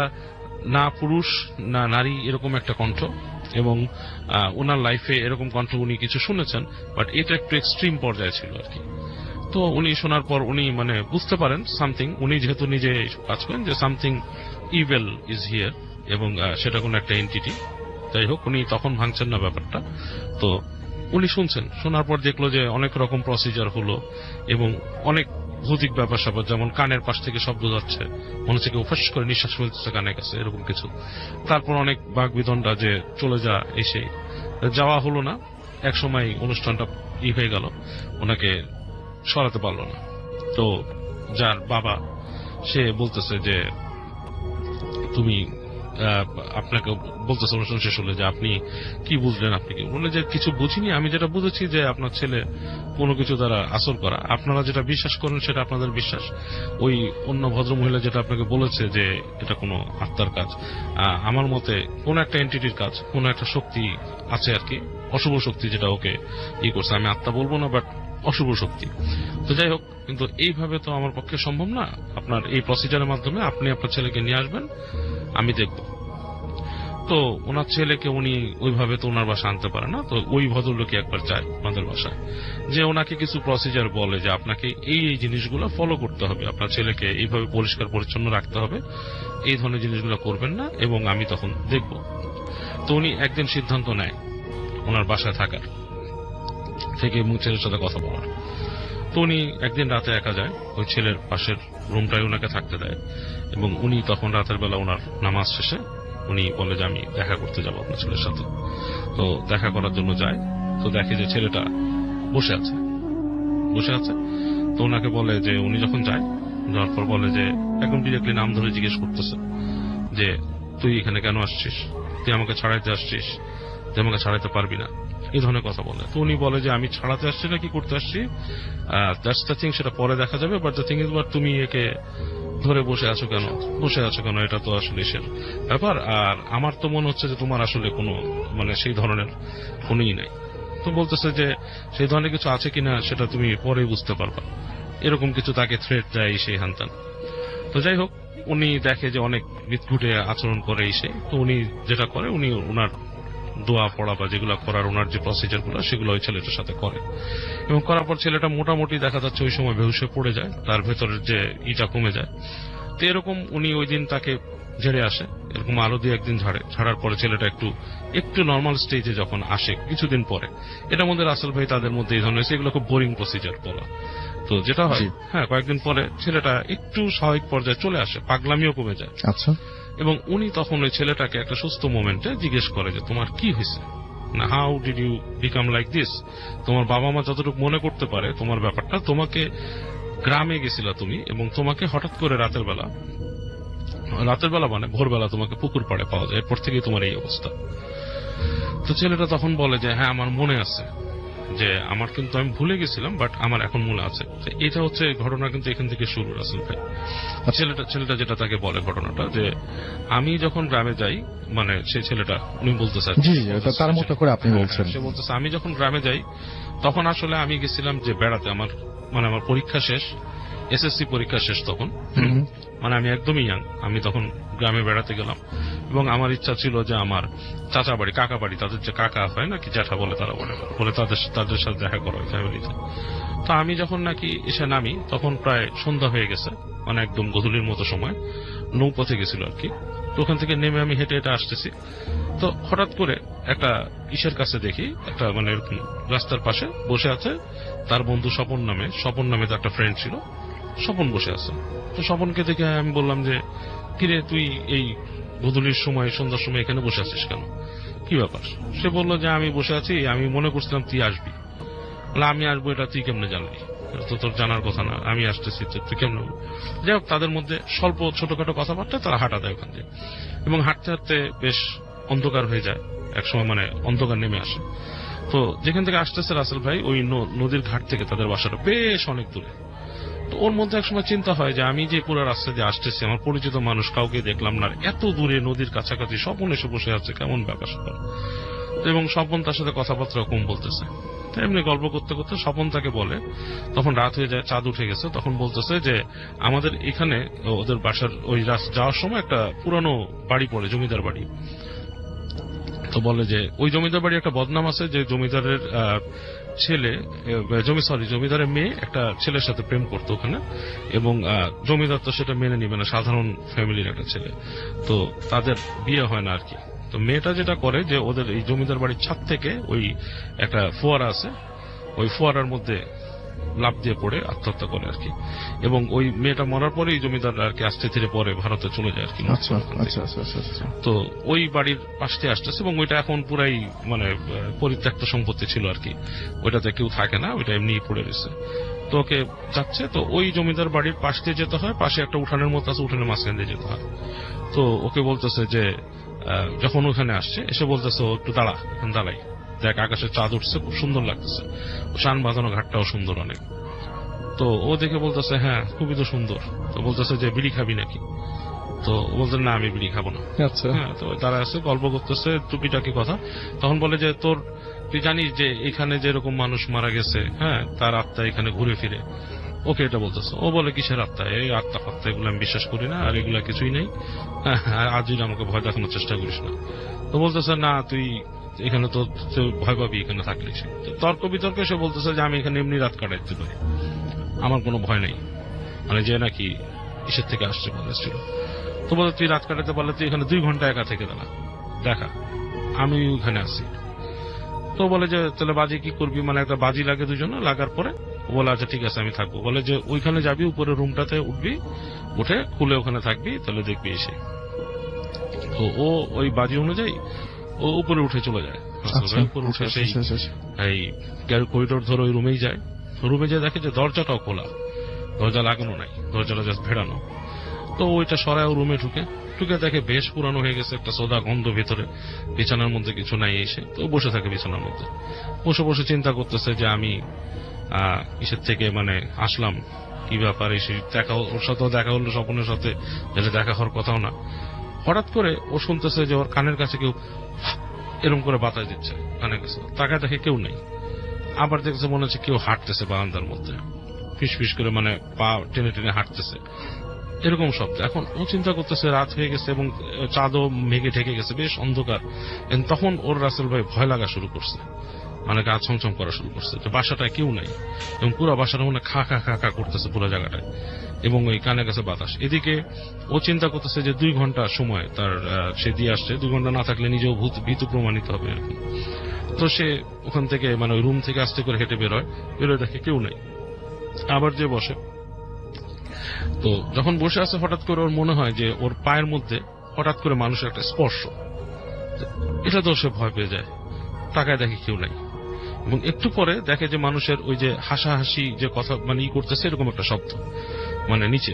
না পুরুষ না নারী এরকম একটা কণ্ঠ, এবং ওনার লাইফে এরকম কণ্ঠ উনি কিছু শুনেছেন, বাট এটা একটু এক্সট্রিম পর্যায়ে ছিল আর কি। তো উনি শোনার পর উনি মানে বুঝতে পারেন সামথিং, উনি যেহেতু নিজে কাজ করেন যে সামথিং ইভেল ইজ হিয়ার, এবং সেটা কোন একটা এন্টিটি। যাই হোক উনি তখন ভাঙছেন না ব্যাপারটা। তো উনি শুনছেন, শোনার পর দেখলো যে অনেক রকম প্রসিজার হলো, এবং অনেক ভৌতিক ব্যাপার স্যাপার, যেমন কানের পাশ থেকে শব্দ যাচ্ছে, মনে হচ্ছে কেউ ফাঁস করে নিঃশ্বাস ফেলতেছে কানের কাছে, এরকম কিছু। তারপর অনেক বাক বিদণ্ডা যে চলে যা এসে যাওয়া হলো না, এক সময় অনুষ্ঠানটা হয়ে গেল, ওনাকে সরাতে পারলো না। তো যার বাবা সে বলতেছে যে তুমি আপনাকে বলতেছে অনুষ্ঠান শেষ হলে যে আপনি কি বুঝলেন, আপনি কি বললেন যে কিছু বুঝিনি, আমি যেটা বুঝেছি যে আপনার ছেলে কোনো কিছু দ্বারা আসর করা, আপনারা যেটা বিশ্বাস করেন সেটা আপনাদের বিশ্বাস, ওই অন্য ভদ্রমহিলা যেটা আপনাকে বলেছে যে এটা কোনো আত্মার কাজ, আমার মতে কোন একটা এন্টিটির কাজ, কোন একটা শক্তি আছে আর কি, অশুভ শক্তি যেটা ওকে করছে, আমি আত্মা বলবো না বাট অশুভ শক্তি। তো যাই হোক, কিন্তু এইভাবে তো আমার পক্ষে সম্ভব না, আপনার এই প্রসিজারের মাধ্যমে আপনি আপনার ছেলেকে নিয়ে আসবেন, আমি দেখব। তো ওনার ছেলেকে উনি ওইভাবে তো ওনার বাসা আনতে পারে না, তো ওই ভদ্রলোকই একবার যায় আমাদের বাসায়, যে ওনাকে কিছু প্রসিজার বলে যে আপনাকে এই এই জিনিসগুলো ফলো করতে হবে, আপনার ছেলেকে এইভাবে পরিষ্কার পরিচ্ছন্ন রাখতে হবে, এই ধরনের জিনিসগুলো করবেন না, এবং আমি তখন দেখব। তো উনি একদিন সিদ্ধান্ত নেয় ওনার বাসায় থাকার থেকে এবং ছেলের সাথে কথা বলার। তো উনি একদিন রাতে একা যায়, ওই ছেলের পাশের রুমটাই ওনাকে থাকতে দেয়, এবং উনি তখন রাতের বেলা ওনার নামাজ শেষে উনি বলে যে আমি দেখা করতে যাবো আপনার ছেলের সাথে। তো দেখা করার জন্য যায়, তো দেখে যে ছেলেটা বসে আছে। তো ওনাকে বলে যে উনি যখন যায়, যাওয়ার পর বলে যে একদম ডিরেক্টলি নাম ধরে জিজ্ঞেস করতেছে যে তুই এখানে কেন আসছিস, তুই আমাকে ছাড়াইতে আসছিস, তুই আমাকে ছাড়াইতে পারবি না, এই ধরনের কথা বলে। তো উনি বলে যে আমি ছাড়াতে আসছি না কি করতে আসছি, দ্যাটস দ্য থিং, সেটা পরে দেখা যাবে, but the thing is but তুমি একে ধরে বসে আছো কেন, এটা তো আসলে সে ব্যাপার, আর আমার তো মনে হচ্ছে যে তোমার আসলে কোনো মানে সেই ধরনের কোনই নাই। তো বলতেছে যে সেই ধরনের কিছু আছে কিনা সেটা তুমি পরে বুঝতে পারবা, এরকম কিছু তাকে থ্রেট দেয় সেই হান্তান। তো যাই হোক, উনি দেখে যে অনেক বিদঘুটে আচরণ করে এসে, তো উনি যেটা করে উনি ওনার দোয়া পড়া বা যেগুলো করার ওনার যে প্রসিজার গুলো সেগুলো ওই ছেলেটার সাথে করে, এবং করার পর ছেলেটা মোটামুটি দেখা যাচ্ছে ওই সময় বেহুশ হয়ে পড়ে যায়, তার ভেতরের যে ইটা কমে যায়। তো এরকম উনি ওই দিন তাকে ঝেড়ে আসে, এরকম আরো দিয়ে একদিন ঝাড়ার পরে ছেলেটা একটু নর্মাল স্টেজে যখন আসে কিছুদিন পরে, এটার মধ্যে রাসেল ভাই তাদের মধ্যে এই ধরনের এগুলো খুব বোরিং প্রসিজার বলা। তো যেটা হয় কয়েকদিন পরে ছেলেটা একটু স্বাভাবিক পর্যায়ে চলে আসে, পাগলামিও কমে যায়। আচ্ছা। এবং উনি তখন ওই ছেলেটাকে একটা সুস্থ মোমেন্টে জিজ্ঞেস করে যে তোমার কি হয়েছে, না how did you become like this, তোমার বাবা মা যতটুকু মনে করতে পারে তোমার ব্যাপারটা, তোমাকে গ্রামে গেছিলা তুমি, এবং তোমাকে হঠাৎ করে রাতের বেলা মানে ভোরবেলা তোমাকে পুকুর পাড়ে পাওয়া যায়, এরপর থেকেই তোমার এই অবস্থা। তো ছেলেটা তখন বলে যে হ্যাঁ আমার মনে আছে, যে আমার কিন্তু আমি ভুলে গেছিলাম বাট আমার এখন মনে আছে। এটা হচ্ছে ঘটনা, কিন্তু এখান থেকে শুরু রাসেল ভাই। ছেলেটা যেটা তাকে বলে ঘটনাটা, যে আমি যখন গ্রামে যাই, মানে সেই ছেলেটা উনি বলতে চাচ্ছেন তার মতো করে আপনি বলছেন, সে বলতেছে আমি যখন গ্রামে যাই তখন আসলে আমি গেছিলাম যে বেড়াতে, আমার পরীক্ষা শেষ, এসএসসি পরীক্ষা শেষ তখন, মানে আমি একদমই ইয়াং, আমি তখন গ্রামে বেড়াতে গেলাম, এবং আমার ইচ্ছা ছিল যে আমার চাচা বাড়ি কাকা বাড়ি, তাদের যে কাকা হয় নাকি জ্যাঠা বলে তারা বলে তাদের সাথে দেখা করা হয় ফ্যামিলিতে। তো আমি যখন নাকি এসে নামি তখন প্রায় সন্ধ্যা হয়ে গেছে, মানে একদম গধূলির মতো সময়, নৌপথে গেছিল আর কি। তো ওখান থেকে নেমে আমি হেঁটে হেঁটে আসতেছি, তো হঠাৎ করে একটা ইসের কাছে দেখি একটা মানে এরকম রাস্তার পাশে বসে আছে তার বন্ধু স্বপন নামে তার একটা ফ্রেন্ড ছিল, স্বপন বসে আছে। তো স্বপনকে দেখে আমি বললাম যে কিরে তুই এই গধূলির সময় সন্ধ্যার সময় এখানে বসে আছিস কেন, কি ব্যাপার? সে বলল যে আমি বসে আছি, আমি মনে করছিলাম তুই আসবি। আমি আসবো এটা তুই কেমনে জানলি? তো তোর জানার কথা না, আমি আসতেছি তুই কেমনে? যাই হোক, তাদের মধ্যে স্বল্প ছোটখাটো কথাবার্তা তারা হাঁটা দেয় ওখান থেকে, এবং হাঁটতে হাঁটতে বেশ অন্ধকার হয়ে যায়, একসময় মানে অন্ধকার নেমে আসে। তো যেখান থেকে আসতেছে রাসেল ভাই ওই নদীর ঘাট থেকে তাদের বাসাটা বেশ অনেক দূরে। তো ওর মধ্যে একসময় চিন্তা হয় যে আমি যে পুরো রাস্তা দিয়ে আসতেছি, আমার পরিচিত মানুষ কাউকে দেখলাম না, এত দূরে নদীর কাছাকাছি স্বপন এসে বসে আছে, কেমন ব্যাপার স্যাপার। এবং স্বপন তার সাথে কথাবার্তা কম বলতেছে। এমনি গল্প করতে করতে স্বপন তাকে বলে, তখন রাত হয়ে যায়, চাঁদ উঠে গেছে, তখন বলতেছে যে আমাদের এখানে ওদের বাসার ওই যাওয়ার সময় একটা পুরানো বাড়ি পড়ে, জমিদার বাড়ি। তো বলে যে ওই জমিদার বাড়ি একটা বদনাম আছে যে জমিদারের ছেলে জমিদারের মেয়ে একটা ছেলের সাথে প্রেম করতো ওখানে, এবং জমিদার তো সেটা মেনে নিবে না, সাধারণ ফ্যামিলির একটা ছেলে, তো তাদের বিয়ে হয় না আর কি। তো মেয়েটা যেটা করে যে ওদের এই জমিদার বাড়ির ছাদ থেকে ওই একটা ফোয়ারা আছে, ওই ফোয়ারার মধ্যে লাফ দিয়ে পড়ে আত্মহত্যা করে আর কি। এবং ওই মেয়েটা মরার পরেই জমিদার আর কি আস্তে ধীরে পরে ভারতে চলে যায় আর কি। তো ওই বাড়ির পাশ দিয়ে আসতেছে, এবং ওইটা এখন পুরাই মানে পরিত্যক্ত সম্পত্তি ছিল আর কি, ওইটাতে কেউ থাকে না, ওইটা এমনি পড়ে রয়েছে। তো ওকে যাচ্ছে, তো ওই জমিদার বাড়ির পাশ দিয়ে যেতে হয়, পাশে একটা উঠানের মতো আছে, উঠানের মাঝখান দিয়ে যেতে হয়। তো ওকে বলতেছে যে যখন ওখানে আসছে এসে বলতেছে ও একটু দাঁড়া, এখন দাঁড়াই, দেখ আকাশে চাঁদ উঠছে, খুব সুন্দর লাগতেছে, শান বাঁধানো ঘাটটাও সুন্দর অনেক। তো ও দেখে বলতেছে হ্যাঁ খুবই তো সুন্দর। তো বলতেছে যে বিড়ি খাবি নাকি? তো বলতেন না আমি বিড়ি খাবো না। হ্যাঁ, তো তারা আছে গল্প করতেছে টুকিটাকি কথা। তখন বলে যে তুই জানিস যে এখানে যেরকম মানুষ মারা গেছে, হ্যাঁ, তার আত্মা এখানে ঘুরে ফিরে। ওকে এটা বলতেছে। ও বলে কিসের আত্মা? এই আত্মা ফাত্মা এগুলো আমি বিশ্বাস করি না, আর এগুলা কিছুই নেই, হ্যাঁ, আজই আমাকে ভয় দেখানোর চেষ্টা করিস না। তো বলতেছে না তুই এখানে তো ভয় পাবি এখানে থাকলে। তর্ক বিতর্কে সে বলতেছে যে আমি এখানে এমনি রাত কাটাইতে পারি, আমার কোনো ভয় নেই, মানে যে নাকি ইসের থেকে আসছে বলেছিল। তো বলে তুই রাত কাটাতে পারলে তুই এখানে 2 ঘন্টা একা থেকে দেখা, আমি ওখানে আছি। তো বলে যে তাহলে বাজি কি করবি, মানে একটা বাজি লাগে দুজনে, লাগার পরে বলে আচ্ছা ঠিক আছে আমি থাকবো। বলে যে ওইখানে যাবি, উপরে রুমটাতে উঠবি, উঠে খুলে ওখানে থাকবি, তাহলে দেখবি এসে। তো ও ওই বাজি অনুযায়ী ও উপরে উঠে চলে যায়। উপরে উঠে সেই এই করিডোর ধরে ওই রুমেই যায়। রুমে যে দেখে যে দরজাটাও খোলা, দরজা লাগানো নাই, দরজাটা জাস্ট ভেড়ানো। তো ওইটা সরায় রুমে ঢুকে দেখে বেশ পুরানো হয়ে গেছে, একটা সোদা গন্ধ ভেতরে, বিছানার মধ্যে কিছু নাই। এসে তো বসে থাকে বিছানার মধ্যে, বসে চিন্তা করতেছে যে আমি ইসের থেকে মানে আসলাম, কি ব্যাপার, এসে দেখা ওর সাথেও দেখা হলো, স্বপনের সাথে যেটা দেখা হওয়ার কথাও না। হঠাৎ করে ও শুনতেছে যে ওর কানের কাছে কেউ এরকম করে বাতাস দিচ্ছে, কানের কাছে তাকায় দেখে কেউ নেই। আবার দেখছে মনে হচ্ছে কেউ হাঁটতেছে বারান্দার মধ্যে, ফিস করে, মানে পা টেনে টেনে হাঁটতেছে, এরকম শব্দ। এখন ও চিন্তা করতেছে রাত হয়ে গেছে এবং চাঁদও মেঘে ঢেকে গেছে, বেশ অন্ধকার। তখন ওর রাসেল ভাই ভয় লাগা শুরু করছে, মানে গা ছমছম করা শুরু করছে যে বাসাটায় কেউ নাই, এবং পুরো বাসাটা মনে খা খা খা খা করতেছে পুরো জায়গাটায়, এবং ওই কানে কাছে বাতাস। এদিকে ও চিন্তা করতেছে যে 2 ঘন্টা সময় তার সে দিয়ে আসছে, 2 ঘন্টা না থাকলে নিজেও ভীতু প্রমাণিত হবে আর কি। তো সে ওখান থেকে মানে ওই রুম থেকে আস্তে করে হেঁটে বেরোয় দেখে কেউ নেই, আবার যে বসে। তো যখন বসে আছে হঠাৎ করে ওর মনে হয় যে ওর পায়ের মধ্যে হঠাৎ করে মানুষের একটা স্পর্শ, এটা তো সে ভয় পেয়ে যায়, তাকায় দেখে কেউ নাই। এবং একটু পরে দেখে যে মানুষের ওই যে হাসাহাসি যে কথা মানে করতেছে এরকম একটা শব্দ, মানে নিচে,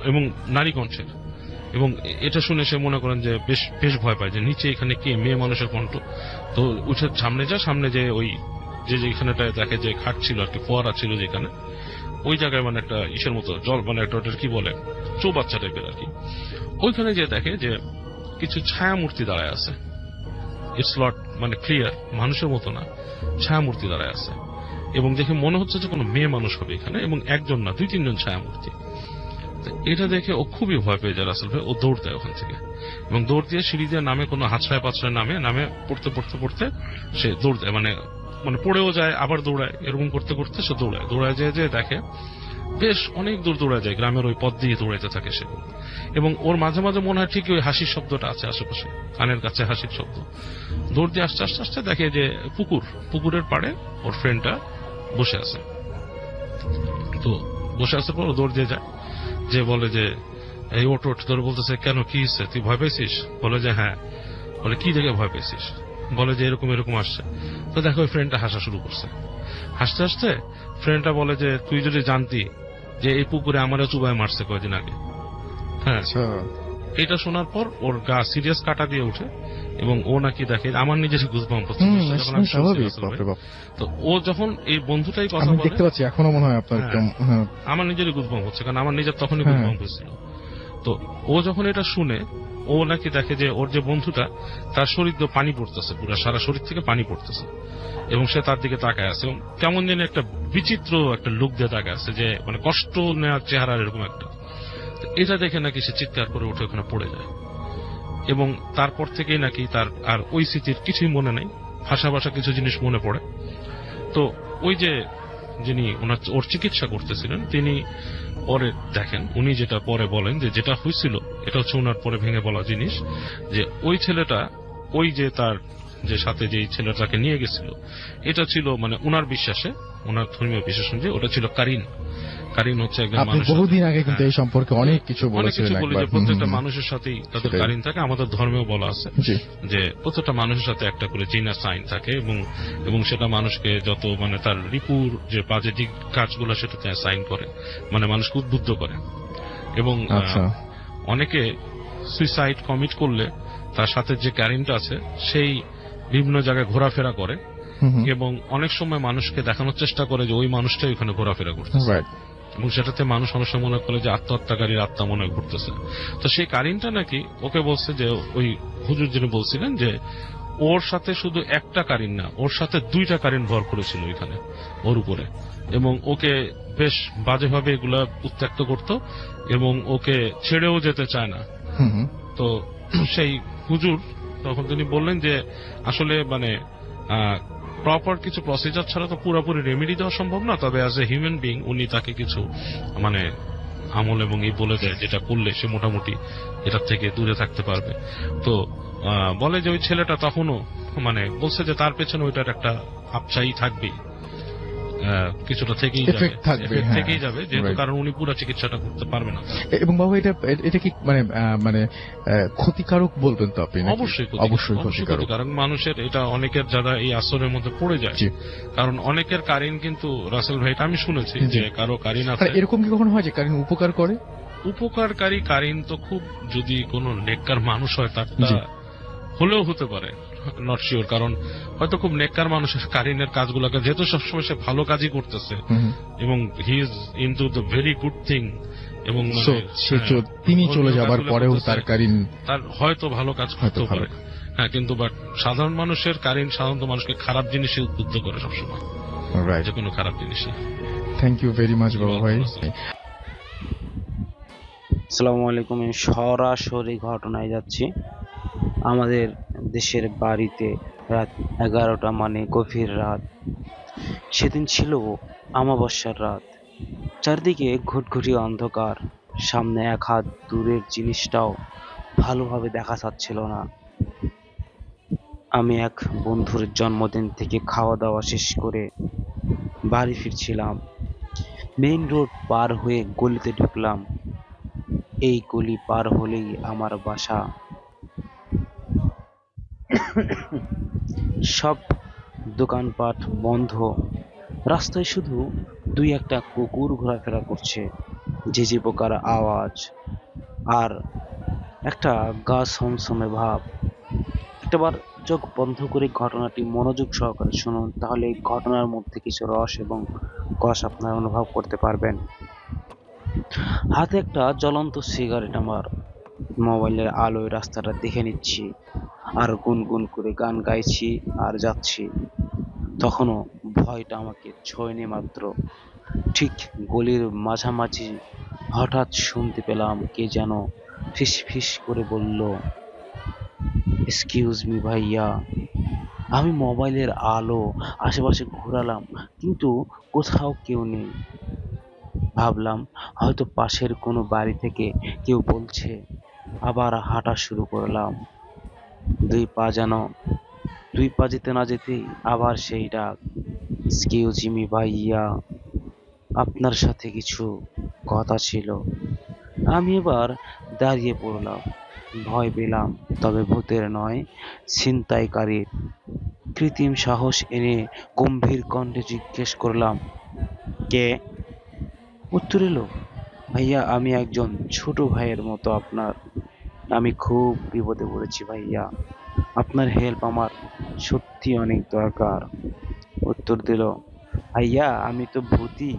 এবং নারী কণ্ঠের। এবং এটা শুনে সে মনে করেন যে বেশ ভয় পায় যে নিচে এখানে কে, মেয়ে মানুষের কণ্ঠ। তো উঠে সামনে যে ওই যেখানেটায় দেখে যে খাট ছিল আর কি, ফোয়ারা ছিল যেখানে, ওই জায়গায় মানে একটা ইসের মতো জল, মানে একটা ওটার কি বলে চৌবাচ্চা টাইপের আর কি। ওইখানে যে দেখে যে কিছু ছায়া মূর্তি দাঁড়ায় আছে, ইটস নট মানে ক্লিয়ার, মানুষের মতো না, ছায়া মূর্তি দাঁড়ায় আছে। এবং দেখে মনে হচ্ছে যে কোনো মেয়ে মানুষ হবে এখানে, এবং একজন না 2-3 জন ছায়া মূর্তি। এটা দেখে ও খুবই ভয় পেয়ে যায় রাসেল ভাই। ও দৌড় দেয় ওখান থেকে, এবং দৌড় দিয়ে সিঁড়ি দিয়ে নামে, কোনো হাতছায় পাছড়ায় নামে পড়তে সে দৌড় দেয়, মানে পড়েও যায় আবার দৌড়ায়, এরকম করতে সে দৌড়ায় যে দেখে বেশ অনেক দূর দৌড়ে যায়, গ্রামের ওই পথ দিয়ে দৌড়াইতে থাকে সে। এবং ওর মাঝে মাঝে মনে হয় ঠিকই ওই হাসির শব্দটা আছে আশেপাশে, কানের কাছে হাসির শব্দ। দৌড় দিয়ে আস্তে আস্তে আস্তে দেখে যে পুকুরের পাড়ে ওর ফ্রেন্ডটা বসে আছে। তো বসে আসার পর ও দৌড় দিয়ে যায়, যে বলে যে এই ওট ওট, তোর বলতেছে কেন, কি হচ্ছে, তুই ভয় পেয়েছিস? বলে যে হ্যাঁ। বলে কি দেখে ভয় পেয়েছিস? বলে যে এরকম এরকম আসছে। তো দেখো ওই ফ্রেন্ডটা হাসা শুরু করছে। হাসতে হাসতে ফ্রেন্ডটা বলে যে তুই যদি জানতি যে এই পুকুরে আমারও চুবায় মারছে কয়েকদিন আগে। হ্যাঁ, আচ্ছা এটা শোনার পর ওর গা সিরিয়াস কাটা দিয়ে উঠে, এবং ও নাকি দেখে, আমার নিজের গুজবাম্প হচ্ছে যখন আমি শুনছি স্বাভাবিক। রাসেল ভাই। বাপরে বাপ, তো ও যখন এই বন্ধুটাই কথা আমি বলে, দেখতে পাচ্ছি এখনো মনে হয় আপনার হ্যাঁ। একদম হ্যাঁ। আমার নিজেরই গুজবাম্প হচ্ছে, কারণ আমার নিজের তখনই হ্যাঁ। গুজবাম্প হয়েছিল। তো ও যখন এটা শুনে, ও নাকি দেখে যে ওর যে বন্ধুটা, তার শরীর দিয়ে পানি পড়তেছে, পুরো সারা শরীর থেকে পানি পড়তেছে, এবং সে তার দিকে তাকায় আছে, এবং কেমন যেন একটা বিচিত্র একটা লুক দিয়ে তাকায় আছে, যে মানে কষ্ট নেওয়ার চেহারা এরকম একটা। তো এটা দেখে নাকি সে চিৎকার করে উঠে ওখানে পড়ে যায়, এবং তারপর থেকেই নাকি তার আর ওই স্মৃতির কিছুই মনে নেই, ভাষা ভাষা কিছু জিনিস মনে পড়ে। তো ওই যে যিনি ওর চিকিৎসা করতেছিলেন, তিনি পরে দেখেন, উনি যেটা পরে বলেন যে যেটা হয়েছিল, এটা হচ্ছে ওনার পরে ভেঙে বলা জিনিস, যে ওই ছেলেটা, ওই যে তার যে সাথে যে ছেলেটাকে নিয়ে গেছিল, এটা ছিল মানে ওনার বিশ্বাসে, ওনার ধর্মীয় বিশ্বাস অনুযায়ী ওটা ছিল কারিন। কারিন হচ্ছে একজন আপনি মানুষ, বহুদিন আগে কিন্তু এই সম্পর্কে অনেক কিছু অনেক বলেছিলেন কিছু বলি একবার। যে প্রত্যেকটা মানুষের সাথেই তাদের সেটাই। কারিন থাকে। আমাদের ধর্মেও বলা আছে জি যে প্রত্যেকটা মানুষের সাথে একটা করে জিনা সাইন থাকে, এবং সেটা মানুষকে যত মানে তার রিপুর যে বাজে দিক কাজগুলো সেটাতে সাইন করে, মানে মানুষকে উদ্বুদ্ধ করে। এবং আচ্ছা অনেকে সুইসাইড কমিট করলে তার সাথে যে কারিনটা আছে সেই বিভিন্ন জায়গায় ঘোরাফেরা করে, হুম হুম, এবং অনেক সময় মানুষকে দেখানোর চেষ্টা করে যে ওই মানুষটাই ওখানে ঘোরাফেরা করতেছে, right. এবং সেটাতে মানুষ অনেক সময় মনে করে যে আত্মহত্যাকারীর আত্মা মনে হয় ঘুরতেছে। তো সেই কারিনটা নাকি ওকে বলছে যে, ওই হুজুর যিনি বলছিলেন যে ওর সাথে শুধু একটা কারিন না, ওর সাথে দুইটা কারিন ভর করেছিল ওইখানে ওর উপরে, এবং ওকে বেশ বাজেভাবে এগুলা উত্ত্যক্ত করত, এবং ওকে ছেড়েও যেতে চায় না। হুম হুম, তো সেই হুজুর তখন তিনি বললেন যে আসলে মানে প্রপার কিছু প্রসিজার ছাড়া তো পুরোপুরি রেমেডি দেওয়া সম্ভব না, তবে অ্যাজ এ হিউম্যান বিং উনি তাকে কিছু মানে আমল এবং এই বলে দেয় যেটা করলে সে মোটামুটি এটার থেকে দূরে থাকতে পারবে। তো বলে যে ওই ছেলেটা তখনও মানে বলছে যে তার পেছনে ওইটার একটা আপচাই থাকবেই, কিছুটা থেকেই যাবে, Effect থাকবে, effect হ্যাঁ। থেকেই যাবে, যেহেতু Right. কারণ উনি পুরো চিকিৎসাটা করতে পারবে না। এবং বাবু এটা কি মানে মানে ক্ষতিকারক বলবেন তো আপনি নাকি? অবশ্যই অবশ্যই ক্ষতিকারক। কারণ মানুষের এটা অনেকের যারা এই আসরের মধ্যে পড়ে যায়, জি। কারণ অনেকের কারিন কিন্তু রাসেল ভাই, এটা আমি শুনেছি জি। যে কারো কারিন আর আছে এরকম কি কখনো হয় যে কারণ উপকার করে? উপকারকারী কারিন, তো খুব যদি কোনো নেককার মানুষ হয় তারটা জি। হলেও হতে পারে, নট শিওর, কারণ হয়তো খুব নেককার মানুষের কারিনের কাজগুলোকে যেহেতু সবসময় সে ভালো কাজই করতেছে, হুম হুম। এবং he is into the very good thing, এবং So, তিনি চলে যাবার পরেও তার কারিন তার হয়তো ভালো কাজ হয়তো করতে ভালো পারে। হ্যাঁ, কিন্তু বাট সাধারণ মানুষের কারিন সাধারণত মানুষকে খারাপ জিনিসে উদ্বুদ্ধ করে সবসময়, রাইট। যে কোনো খারাপ জিনিসে। থ্যাংক ইউ ভেরি মাচ বাবু ভাই। আসসালামু আলাইকুম। আমি সরাসরি ঘটনায় যাচ্ছি। আমাদের দেশের বাড়িতে রাত 11টা মানে গভীর রাত। সেদিন ছিল অমাবস্যার রাত। চারদিকে ঘুটঘুটি অন্ধকার, সামনে এক হাত দূরের জিনিসটাও ভালোভাবে দেখা যাচ্ছিল না। আমি এক বন্ধুর জন্মদিন থেকে খাওয়া দাওয়া শেষ করে বাড়ি ফিরছিলাম। মেইন রোড পার হয়ে গলিতে ঢুকলাম। এই গলি পার হলেই আমার বাসা। সব দোকানপাট বন্ধ। রাস্তায় শুধু দুই একটা কুকুর ঘোরাফেরা করছে, ঝিঝি পোকার আওয়াজ, আর একটা গা সমসমে ভাব। একটাবার চোখ বন্ধ করে ঘটনাটি মনোযোগ সহকারে শুনুন, তাহলে এই ঘটনার মধ্যে কিছু রস এবং কষ আপনারা অনুভব করতে পারবেন। হাতে একটা জ্বলন্ত সিগারেট, আমার মোবাইলের আলোয় রাস্তাটা দেখে নিচ্ছি, আর গুনগুন করে গান গাইছি আর যাচ্ছি। তখনও ভয়টা আমাকে ছোঁয়নি মাত্র। ঠিক গলির মাঝামাঝি হঠাৎ শুনতে পেলাম কে যেন ফিস ফিস করে বলল, এক্সকিউজ মি ভাইয়া। আমি মোবাইলের আলো আশেপাশে ঘোরালাম, কিন্তু কোথাও কেউ নেই। ভাবলাম হয়তো পাশের কোনো বাড়ি থেকে কেউ বলছে। আবার হাঁটা শুরু করলাম। দুই পা যেন দুই পা যেতে না যেতেই আবার সেই ডাক, এক্সকিউজ মি ভাইয়া, আপনার সাথে কিছু কথা ছিল। আমি এবার দাঁড়িয়ে পড়লাম। ভয় পেলাম, তবে ভূতের নয়, ছিনতাইকারীর। কৃত্রিম সাহস এনে গম্ভীর কণ্ঠে জিজ্ঞেস করলাম, কে? উত্তর এলো, ভাইয়া আমি একজন ছোট ভাইয়ের মতো আপনার। আমি খুব বিপদে পড়েছি ভাইয়া, আপনার হেল্প আমার সত্যি অনেক দরকার। উত্তর দিল, ভাইয়া আমি তো ভূতই।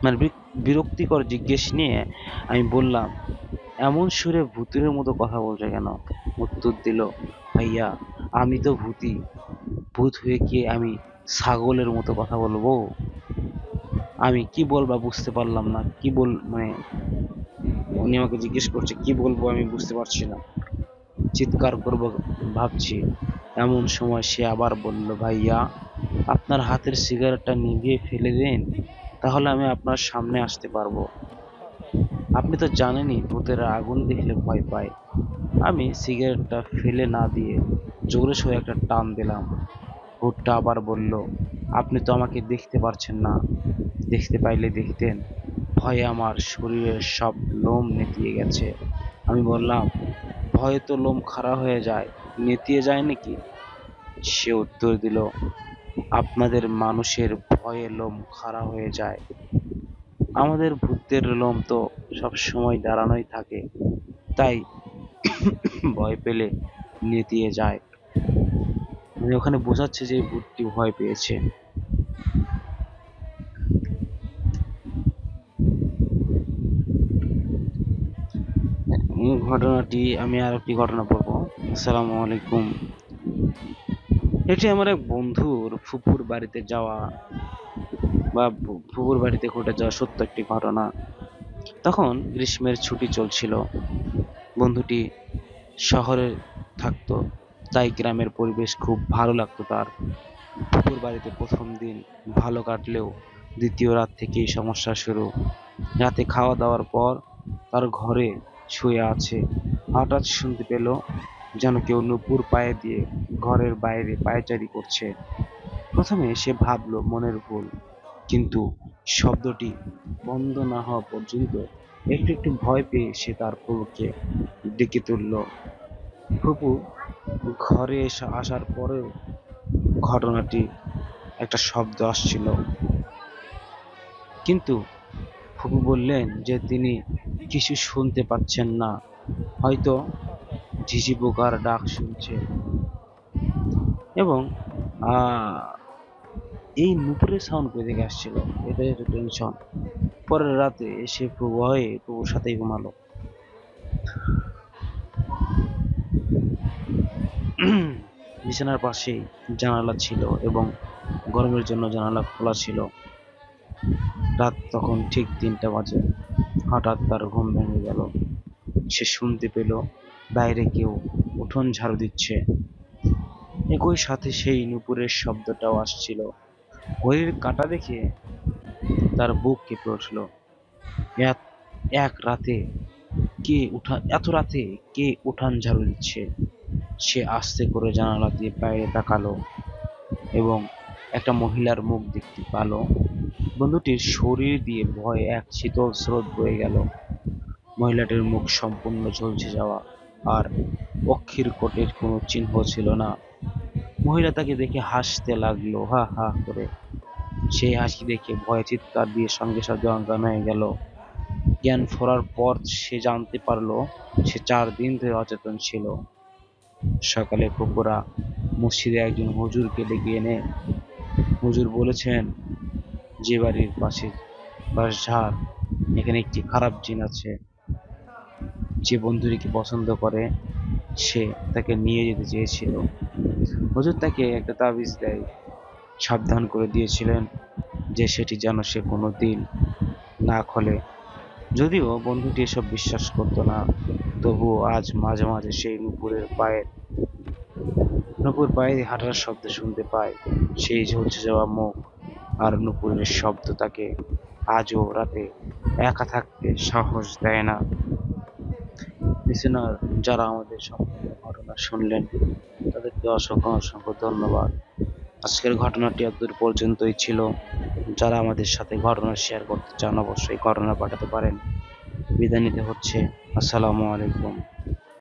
মানে বিরক্তিকর জিজ্ঞেস নিয়ে আমি বললাম, এমন সুরে ভূতের মতো কথা বলছে কেন? উত্তর দিল, ভাইয়া আমি তো ভূতই। ভূত হয়ে কি আমি ছাগলের মতো কথা বলবো? আমি কি বলবা বুঝতে পারলাম না। কি বল মানে উনি আমাকে জিজ্ঞেস করছে কি বলবো, আমি বুঝতে পারছি না। চিৎকার করব ভাবছি, এমন সময় সে আবার বলল, ভাইয়া আপনার হাতের সিগারেটটা নিভিয়ে ফেলে দিন, তাহলে আমি আপনার সামনে আসতে পারবো। আপনি তো জানেনই ভূতেরা আগুন দেখলে ভয় পায়। আমি সিগারেটটা ফেলে না দিয়ে জোরে সোরে একটা টান দিলাম। ভূতটা আবার বলল, আপনি তো আমাকে দেখতে পারছেন না, দেখতে পাইলে দেখতেন। ভয়ে আমার শরীরের সব লোম নেতিয়ে গেছে। আমি বললাম, ভয়ে তো লোম খাড়া হয়ে যায়, নেতিয়ে যায় নাকি? সে উত্তর দিল, আপনাদের মানুষের ভয়ে লোম খাড়া হয়ে যায়, আমাদের ভূতের লোম তো সব সময় দাঁড়ানোই থাকে, তাই ভয় পেলে নেতিয়ে যায়। মানে ওখানে বোঝাচ্ছে যে ভূতটি ভয় পেয়েছে। ঘটনাটি আমি আর একটি ঘটনা বলবো। আসসালামু আলাইকুম। এটি আমার এক বন্ধুর ফুপুর বাড়িতে যাওয়া বা ফুপুর বাড়িতে ঘটে যাওয়া সত্য একটি ঘটনা। তখন গ্রীষ্মের ছুটি চলছিল। বন্ধুটি শহরে থাকতো, তাই গ্রামের পরিবেশ খুব ভালো লাগতো তার। ফুপুর বাড়িতে প্রথম দিন ভালো কাটলেও দ্বিতীয় রাত থেকেই সমস্যা শুরু। রাতে খাওয়া দাওয়ার পর তার ঘরে শুয়ে আছে, হঠাৎ শুনতে পেল যেন কেউ নুপুর পায়ে দিয়ে ঘরের বাইরে পায়চারি করছে। প্রথমে সে ভাবলো মনের ভুল, কিন্তু শব্দটি বন্ধ না হওয়া পর্যন্ত একটু একটু ভয় পেয়ে সে তার ফুপুকে ডেকে তুলল। ফুপু ঘরে আসার পরেও ঘটনাটি একটা শব্দ আসছিল, কিন্তু ফুপু বললেন যে তিনি কিছু শুনতে পাচ্ছেন না, হয়তো ঝিঝি পোকার ডাক শুনছে। এবং আহ, এই নুপুরের সাউন্ড কোথা থেকে আসছিল, এটাই একটা টেনশন। পরের রাতে এসে ভয়ে ফুপুর সাথেই ঘুমালো। বিছানার পাশেই জানালা ছিল এবং গরমের জন্য জানালা খোলা ছিল। রাত তখন ঠিক 3টা বাজে। হঠাৎ তার ঘুম ভেঙে গেল। সে শুনতে পেল বাইরে কেউ উঠোন ঝাড়ু দিচ্ছে। একই সাথে সেই নুপুরের শব্দটাও আসছিল। ঘড়ির কাঁটা দেখে তার বুক কেঁপে উঠল। এক- এক রাতে এত রাতে কে উঠান ঝাড়ু দিচ্ছে? সে আস্তে করে জানালা দিয়ে বাইরে তাকালো এবং একটা মহিলার মুখ দেখতে পেল। বন্ধুটির শরীর দিয়ে ভয়ে এক শীতল স্রোত বয়ে গেল। মহিলাটির মুখ সম্পূর্ণ ঝলসে যাওয়া, আর অক্ষির কোটের কোনো চিহ্ন ছিল না। মহিলা তাকে দেখে হাসতে লাগলো, হা হা করে। সেই হাসি দেখে ভয়ে চিৎকার দিয়ে সঙ্গে সঙ্গে অজ্ঞান হয়ে গেল। জ্ঞান ফেরার পর সে জানতে পারলো সে 4 দিন ধরে অচেতন ছিল। সকালে ফুপুরা মসজিদে একজন হুজুরকে ডেকে এনে হুজুর বলেছেন, যে বাড়ির পাশে বাঁশঝাড়, এখানে একটি খারাপ জিন আছে। যে বন্ধুটিকে পছন্দ করে সে তাকে নিয়ে যেতে চেয়েছিল। হুজুর তাকে একটা তাবিজ দেয়, সাবধান করে দিয়েছিলেন যে সেটি যেন সে কোনো দিন না খোলে। যদিও বন্ধুটি এসব বিশ্বাস করতো না, তবুও আজ মাঝে মাঝে সেই নুপুর পায়ে হাঁটার শব্দ শুনতে পায়। সেই ঝলসে যাওয়া মুখ আর নুপুরের শব্দ তাকে আজও রাতে একা থাকতে সাহস দেয় না। লিসেনার, যারা আমাদের সম্পূর্ণ ঘটনা শুনলেন তাদেরকে অসংখ্য অসংখ্য ধন্যবাদ। আজকের ঘটনাটি এতদূর পর্যন্তই ছিল। যারা আমাদের সাথে ঘটনা শেয়ার করতে চান অবশ্যই ঘটনা পাঠাতে পারেন। বিদায় নিতে হচ্ছে। আসসালামু আলাইকুম।